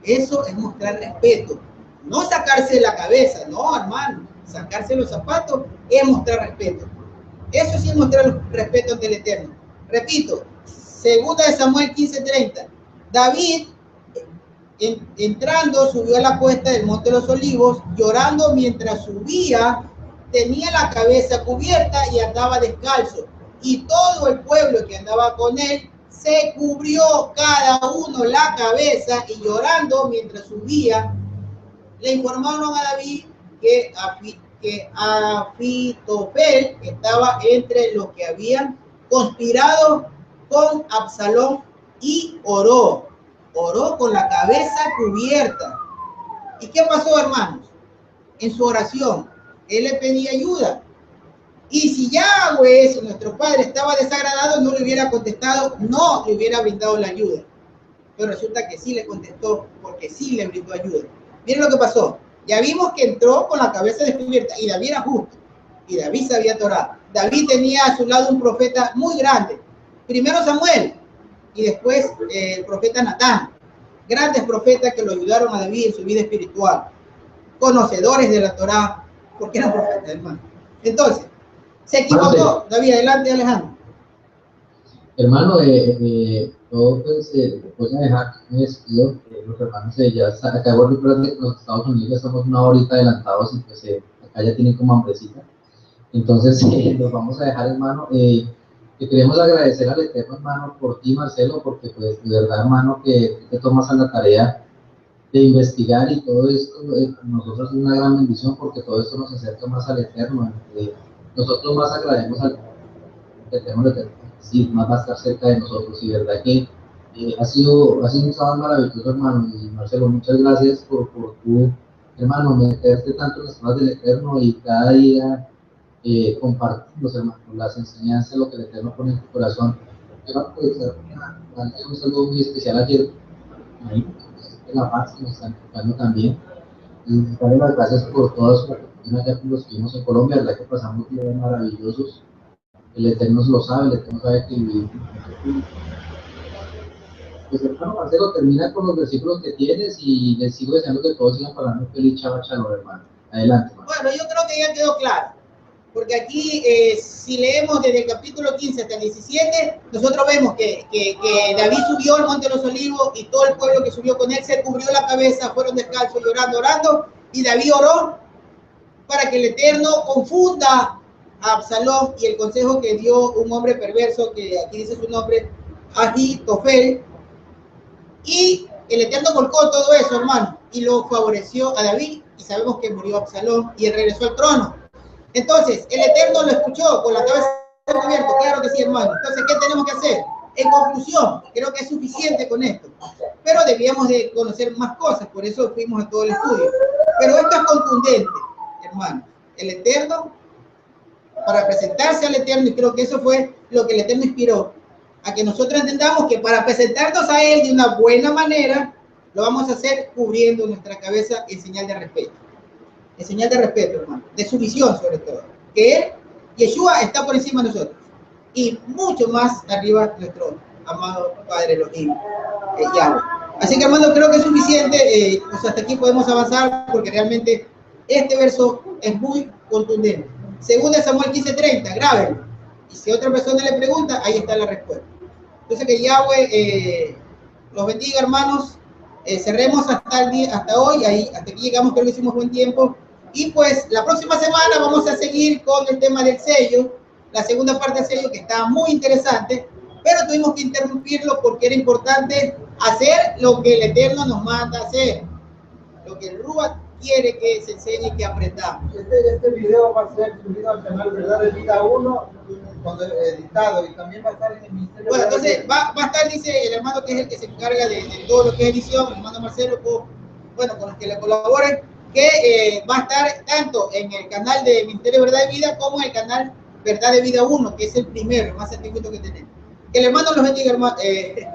Eso es mostrar respeto. No sacarse la cabeza, no, hermano. Sacarse los zapatos es mostrar respeto. Eso sí es mostrar respeto ante el Eterno. Repito, segunda de Samuel 15:30. David, entrando, subió a la cuesta del monte de los olivos, llorando mientras subía, tenía la cabeza cubierta y andaba descalzo. Y todo el pueblo que andaba con él se cubrió cada uno la cabeza y llorando mientras subía, le informaron a David que Afitofel estaba entre los que habían conspirado con Absalón y oró con la cabeza cubierta. ¿Y qué pasó, hermanos? En su oración, él le pedía ayuda. Y si Yahweh, nuestro Padre, estaba desagradado, no le hubiera contestado, no le hubiera brindado la ayuda. Pero resulta que sí le contestó, porque sí le brindó ayuda. Miren lo que pasó. Ya vimos que entró con la cabeza descubierta, y David era justo, y David sabía Torah. David tenía a su lado un profeta muy grande. Primero Samuel, y después el profeta Natán. Grandes profetas que lo ayudaron a David en su vida espiritual. Conocedores de la Torah, porque eran profetas, hermano. Entonces, se equivocó. David, adelante, Alejandro. Hermano, yo pues después de dejar que me despido, los hermanos ya acabo de recordar que los Estados Unidos ya estamos una horita adelantados y pues acá ya tienen como hambrecita. Entonces los vamos a dejar, hermano. Que queremos agradecer al Eterno, hermano, por ti, Marcelo, porque pues de verdad, hermano, que te tomas a la tarea de investigar y todo esto, nosotros es una gran bendición porque todo esto nos acerca más al Eterno. Nosotros más agradecemos al Eterno, sí, más va a estar cerca de nosotros, y de verdad que ha sido un sábado maravilloso, hermano. Y Marcelo, muchas gracias por tu, hermano, meterte tanto en las cosas del Eterno y cada día compartimos, hermano, las enseñanzas, lo que el Eterno pone en tu corazón. Quiero aprovechar para darle un saludo muy especial ayer, ahí, en La Paz, que nos están escuchando también, y darle las gracias por todas sus oportunidades ya que los vimos en Colombia, la verdad que pasamos días maravillosos. El Eterno lo sabe, el Eterno sabe que vivimos. Pues hermano Marcelo, termina con los versículos que tienes y les sigo deseando que todos sigan hablando feliz, chava, chalo, hermano. Adelante, hermano. Bueno, yo creo que ya quedó claro. Porque aquí, si leemos desde el capítulo 15 hasta el 17, nosotros vemos que David subió al Monte de los Olivos y todo el pueblo que subió con él se cubrió la cabeza, fueron descalzos, llorando, orando, y David oró para que el Eterno confunda a Absalón, y el consejo que dio un hombre perverso, que aquí dice su nombre, Ahitofel, y el Eterno volcó todo eso, hermano, y lo favoreció a David, y sabemos que murió Absalón y él regresó al trono. Entonces, el Eterno lo escuchó con la cabeza cubierta, claro que sí, hermano. Entonces, ¿qué tenemos que hacer? En conclusión, creo que es suficiente con esto, pero debíamos de conocer más cosas, por eso fuimos a todo el estudio. Pero esto es contundente, hermano. El Eterno, para presentarse al Eterno, y creo que eso fue lo que el Eterno inspiró, a que nosotros entendamos que para presentarnos a Él de una buena manera, lo vamos a hacer cubriendo nuestra cabeza en señal de respeto. En señal de respeto, hermano, de su visión sobre todo, que Él, Yeshua, está por encima de nosotros, y mucho más arriba de nuestro amado Padre Elohim, Yahweh. Así que, hermano, creo que es suficiente, pues hasta aquí podemos avanzar, porque realmente este verso es muy contundente. Según Samuel 15:30, grábenlo, y si otra persona le pregunta, ahí está la respuesta. Entonces, que Yahweh los bendiga, hermanos. Cerremos hasta hoy, ahí, hasta aquí llegamos, creo que hicimos buen tiempo. Y pues la próxima semana vamos a seguir con el tema del sello, la segunda parte del sello, que está muy interesante, pero tuvimos que interrumpirlo porque era importante hacer lo que el Eterno nos manda hacer, lo que el Ruach quiere que se enseñe y que aprendamos. Este video va a ser subido al canal Verdad de Vida 1, cuando editado, y también va a estar en el Ministerio. Bueno, entonces va a estar, dice el hermano que es el que se encarga de todo lo que es edición, el hermano Marcelo, con los que le colaboren, que va a estar tanto en el canal de Ministerio de Verdad de Vida como en el canal Verdad de Vida 1, que es el primero, el más antiguo que tenemos. Que el hermano los bendiga, hermano, que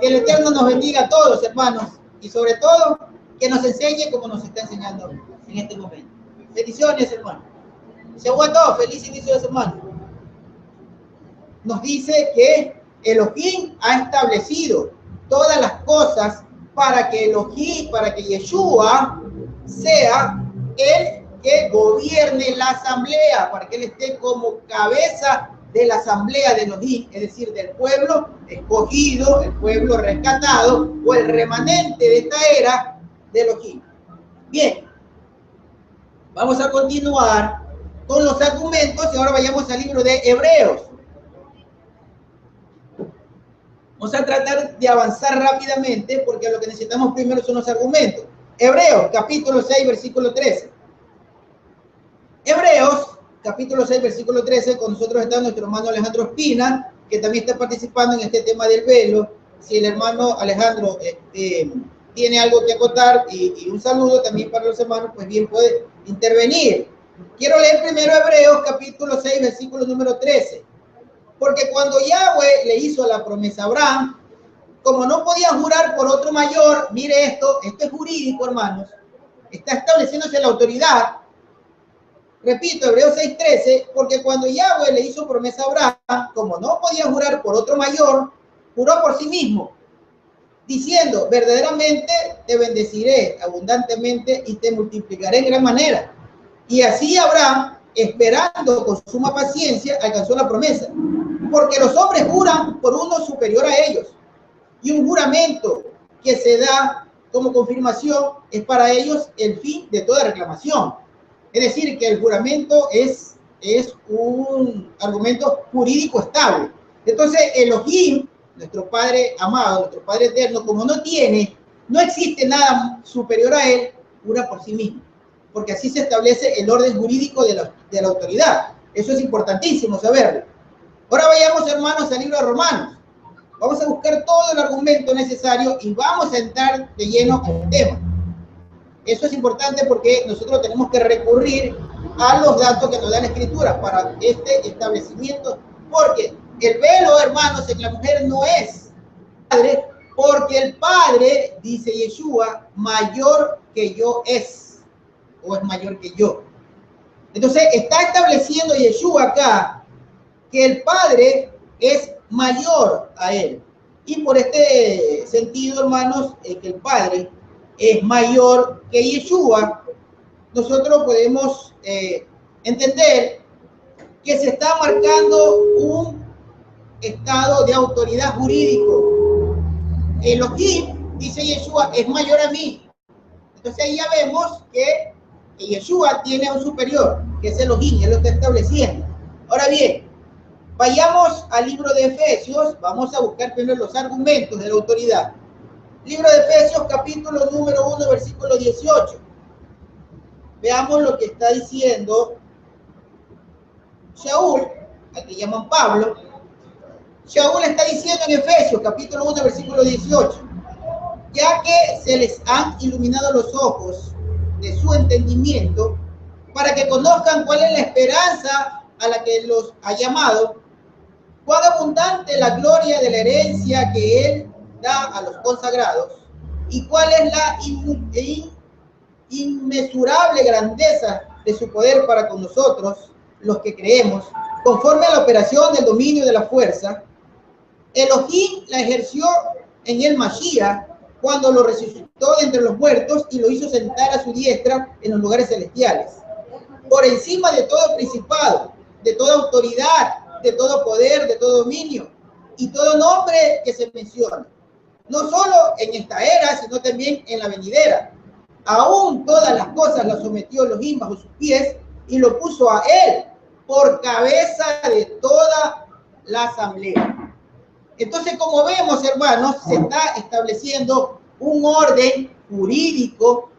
el Eterno nos bendiga a todos, hermanos, y sobre todo que nos enseñe como nos está enseñando en este momento. Bendiciones, hermano. Se aguantó, feliz inicio de semana. Nos dice que Elohim ha establecido todas las cosas para que Elohim, para que Yeshua sea el que gobierne la asamblea, para que él esté como cabeza de la asamblea de Elohim, es decir, del pueblo escogido, el pueblo rescatado o el remanente de esta era de Elohim. Bien, vamos a continuar con los argumentos y ahora vayamos al libro de Hebreos. Vamos a tratar de avanzar rápidamente porque lo que necesitamos primero son los argumentos. Hebreos, capítulo 6, versículo 13. Hebreos, capítulo 6, versículo 13, con nosotros está nuestro hermano Alejandro Espina, que también está participando en este tema del velo. Si el hermano Alejandro tiene algo que acotar y un saludo también para los hermanos, pues bien puede intervenir. Quiero leer primero Hebreos, capítulo 6, versículo número 13. Porque cuando Yahweh le hizo la promesa a Abraham, como no podía jurar por otro mayor, mire esto es jurídico, hermanos, está estableciéndose la autoridad. Repito, Hebreos 6:13, porque cuando Yahweh le hizo promesa a Abraham, como no podía jurar por otro mayor, juró por sí mismo, diciendo, verdaderamente te bendeciré abundantemente y te multiplicaré en gran manera. Y así Abraham, esperando con suma paciencia, alcanzó la promesa. Porque los hombres juran por uno superior a ellos. Y un juramento que se da como confirmación es para ellos el fin de toda reclamación. Es decir, que el juramento es un argumento jurídico estable. Entonces, Elohim, nuestro Padre amado, nuestro Padre eterno, como no existe nada superior a él, jura por sí mismo. Porque así se establece el orden jurídico de la autoridad. Eso es importantísimo saberlo. Ahora vayamos, hermanos, al libro de Romanos. Vamos a buscar todo el argumento necesario y vamos a entrar de lleno al tema. Eso es importante porque nosotros tenemos que recurrir a los datos que nos da la Escritura para este establecimiento. Porque el velo, hermanos, en la mujer no es padre, porque el Padre, dice Yeshua, mayor que yo es, o es mayor que yo. Entonces, está estableciendo Yeshua acá que el Padre es mayor a él. Y por este sentido, hermanos, que el Padre es mayor que Yeshua, nosotros podemos entender que se está marcando un estado de autoridad jurídico. Elohim, dice Yeshua, es mayor a mí. Entonces ahí ya vemos que Yeshua tiene un superior, que es Elohim, él lo está estableciendo. Ahora bien, vayamos al libro de Efesios, vamos a buscar primero los argumentos de la autoridad. Libro de Efesios, capítulo número 1, versículo 18. Veamos lo que está diciendo Shaul, al que llaman Pablo. Shaul está diciendo en Efesios, capítulo 1, versículo 18, ya que se les han iluminado los ojos de su entendimiento, para que conozcan cuál es la esperanza a la que los ha llamado, cuán abundante la gloria de la herencia que él da a los consagrados, y cuál es la inmesurable grandeza de su poder para con nosotros, los que creemos, conforme a la operación del dominio de la fuerza. Elohim la ejerció en el Mashiach, cuando lo resucitó de entre los muertos y lo hizo sentar a su diestra en los lugares celestiales, por encima de todo principado, de toda autoridad, de todo poder, de todo dominio y todo nombre que se menciona, no solo en esta era, sino también en la venidera. Aún todas las cosas las sometió Elohim bajo sus pies y lo puso a él por cabeza de toda la asamblea. Entonces, como vemos, hermanos, se está estableciendo un orden jurídico,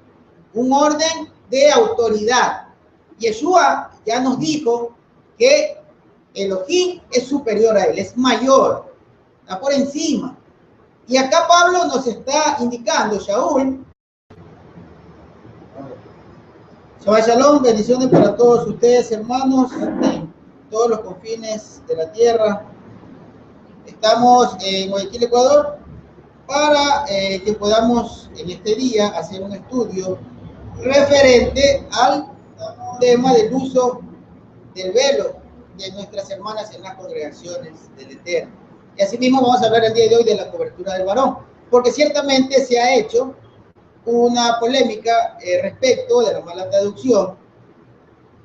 un orden de autoridad. Yeshua ya nos dijo que Elohim es superior a él, es mayor, está por encima. Y acá Pablo nos está indicando, Shaul, Shabbat Shalom, bendiciones para todos ustedes, hermanos, en todos los confines de la tierra. Estamos en Guayaquil, Ecuador, para que podamos en este día hacer un estudio referente al tema del uso del velo de nuestras hermanas en las congregaciones del Eterno. Y asimismo vamos a hablar el día de hoy de la cobertura del varón, porque ciertamente se ha hecho una polémica respecto de la mala traducción,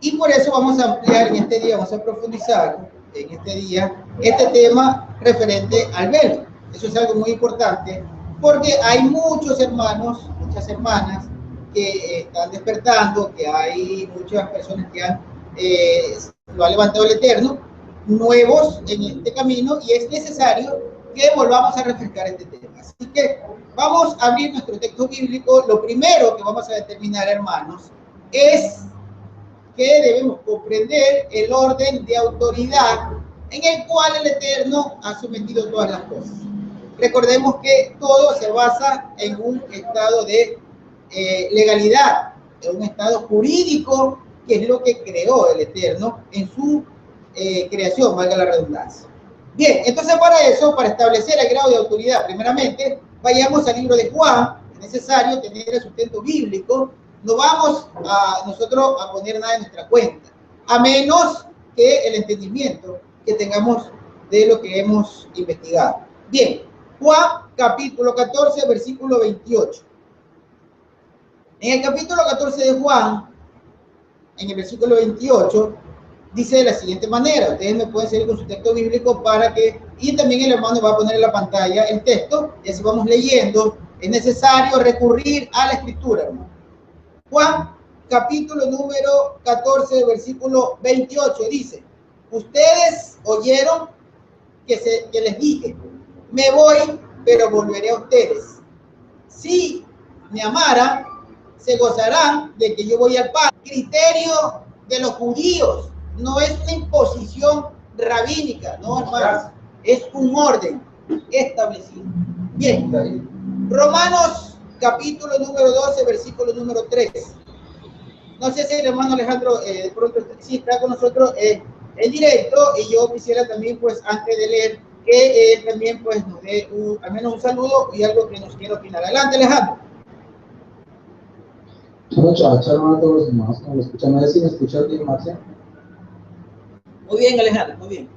y por eso vamos a ampliar en este día, vamos a profundizar en este día este tema referente al velo. Eso es algo muy importante, porque hay muchos hermanos, muchas hermanas que están despertando, que hay muchas personas que lo ha levantado el Eterno, nuevos en este camino, y es necesario que volvamos a refrescar este tema. Así que vamos a abrir nuestro texto bíblico. Lo primero que vamos a determinar, hermanos, es que debemos comprender el orden de autoridad en el cual el Eterno ha sometido todas las cosas. Recordemos que todo se basa en un estado de legalidad, en un estado jurídico, que es lo que creó el Eterno en su creación, valga la redundancia. Bien, entonces para eso, para establecer el grado de autoridad, primeramente, vayamos al libro de Juan. Es necesario tener el sustento bíblico. No vamos a nosotros a poner nada en nuestra cuenta, a menos que el entendimiento que tengamos de lo que hemos investigado. Bien, Juan capítulo 14, versículo 28. En el capítulo 14 de Juan, en el versículo 28, dice de la siguiente manera. Ustedes me pueden seguir con su texto bíblico para que, y también el hermano va a poner en la pantalla el texto, y así vamos leyendo. Es necesario recurrir a la escritura, hermano. Juan, capítulo número 14, versículo 28, dice: ustedes oyeron que les dije, me voy, pero volveré a ustedes. Si me amaran, se gozarán de que yo voy al Padre. Criterio de los judíos, no es una imposición rabínica, no, hermanos, es un orden establecido. Bien, Romanos capítulo número 12, versículo número 3. No sé si el hermano Alejandro de pronto sí está con nosotros en directo, y yo quisiera también, pues, antes de leer, que él también, pues, nos dé al menos un saludo y algo que nos quiera opinar. Adelante, Alejandro. Shalom a todos los hermanos que me escuchan. A ver si me escuchas bien, Marcia. Muy bien, Alejandro, muy bien.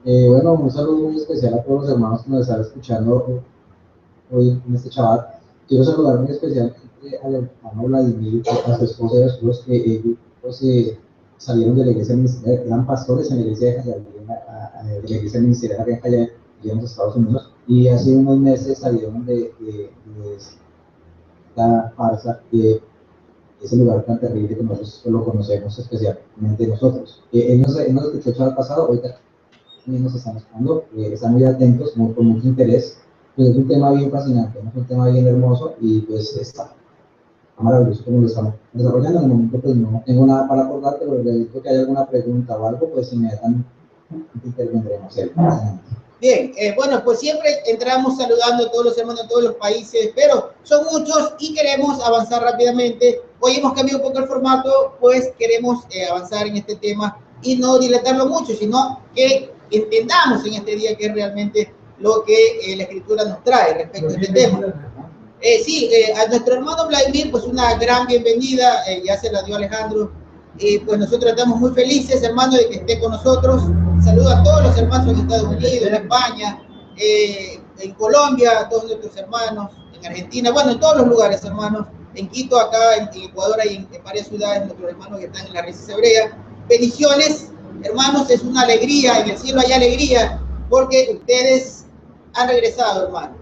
Bueno, un saludo muy especial a todos los hermanos que nos están escuchando hoy en este Shabbat. Quiero saludar muy especialmente al hermano Vladimir, a su esposa y a sus hijos, que ellos salieron de la iglesia ministerial, eran pastores en la iglesia de la iglesia ministerial acá en Jayalía, en los Estados Unidos, y hace unos meses salieron de esta farsa de ese lugar tan terrible que nosotros lo conocemos, especialmente nosotros. Él nos escuchó el pasado, ahorita también nos están escuchando, están muy atentos, con mucho interés, pues es un tema bien fascinante, ¿no? Es un tema bien hermoso y pues está maravilloso como lo estamos desarrollando. En el momento pues no tengo nada para acordar, pero le digo que hay alguna pregunta o algo, pues inmediatamente intervendremos. Bien, bueno, pues siempre entramos saludando a todos los hermanos de todos los países, pero son muchos y queremos avanzar rápidamente. Hoy hemos cambiado un poco el formato, pues queremos avanzar en este tema y no dilatarlo mucho, sino que entendamos en este día que es realmente lo que la Escritura nos trae respecto a este tema. Sí, a nuestro hermano Vladimir, pues una gran bienvenida, ya se la dio Alejandro. Pues nosotros estamos muy felices, hermano, de que esté con nosotros. Saludo a todos los hermanos en Estados Unidos, en España, en Colombia, a todos nuestros hermanos, en Argentina, bueno, en todos los lugares, hermanos, en Quito, acá, en Ecuador, y en varias ciudades, nuestros hermanos que están en la raíces hebrea. Bendiciones, hermanos, es una alegría, en el cielo hay alegría, porque ustedes han regresado, hermanos,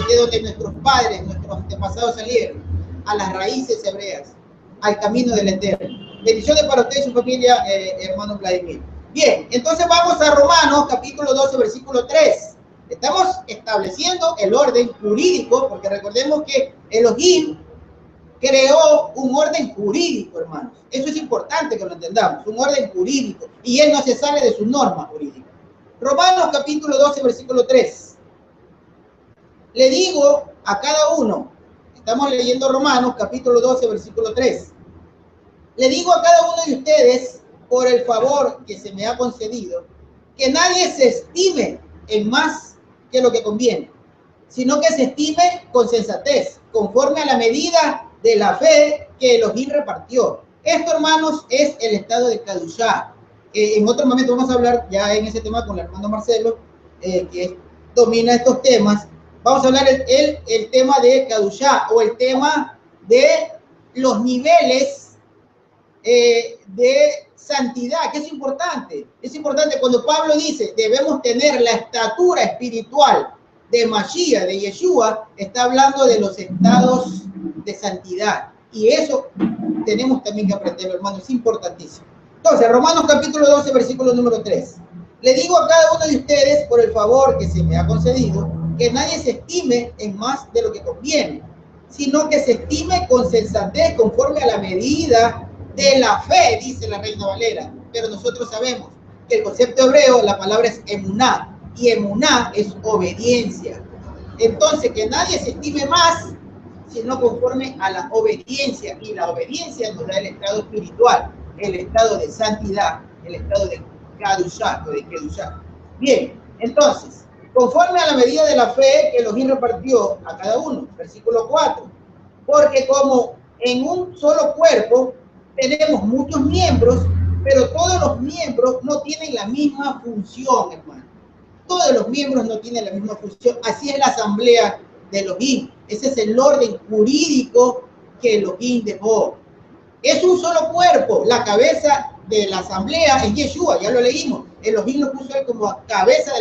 de donde nuestros padres, nuestros antepasados salieron, a las raíces hebreas, al camino del Eterno. Bendiciones para usted y su familia, hermano Vladimir. Bien, entonces vamos a Romanos, capítulo 12, versículo 3. Estamos estableciendo el orden jurídico, porque recordemos que Elohim creó un orden jurídico, hermanos. Eso es importante que lo entendamos, un orden jurídico. Y él no se sale de su norma jurídica. Romanos, capítulo 12, versículo 3. Le digo a cada uno, estamos leyendo Romanos, capítulo 12, versículo 3. Le digo a cada uno de ustedes, por el favor que se me ha concedido, que nadie se estime en más que lo que conviene, sino que se estime con sensatez, conforme a la medida de la fe que Elohim repartió. Esto, hermanos, es el estado de Kadushá. En otro momento vamos a hablar ya en ese tema con el hermano Marcelo, que domina estos temas. Vamos a hablar el tema de Kadushá, o el tema de los niveles de santidad, que es importante. Es importante cuando Pablo dice, debemos tener la estatura espiritual de Mashiach, de Yeshua, está hablando de los estados de santidad. Y eso tenemos también que aprenderlo, hermano, es importantísimo. Entonces, Romanos capítulo 12, versículo número 3. Le digo a cada uno de ustedes, por el favor que se me ha concedido, que nadie se estime en más de lo que conviene, sino que se estime con sensatez, conforme a la medida de la fe, dice la Reina Valera. Pero nosotros sabemos que el concepto hebreo, la palabra es emuná, y emuná es obediencia. Entonces, que nadie se estime más, sino conforme a la obediencia, y la obediencia nos da el estado espiritual, el estado de santidad, el estado de Kadushá, o de Kedushá. Bien, entonces, conforme a la medida de la fe que Elohim repartió a cada uno, versículo 4, porque como en un solo cuerpo tenemos muchos miembros, pero todos los miembros no tienen la misma función, hermano. Todos los miembros no tienen la misma función. Así es la asamblea de Elohim. Ese es el orden jurídico que Elohim dejó. Es un solo cuerpo. La cabeza de la asamblea es Yeshua, ya lo leímos. Elohim lo puso él como cabeza de la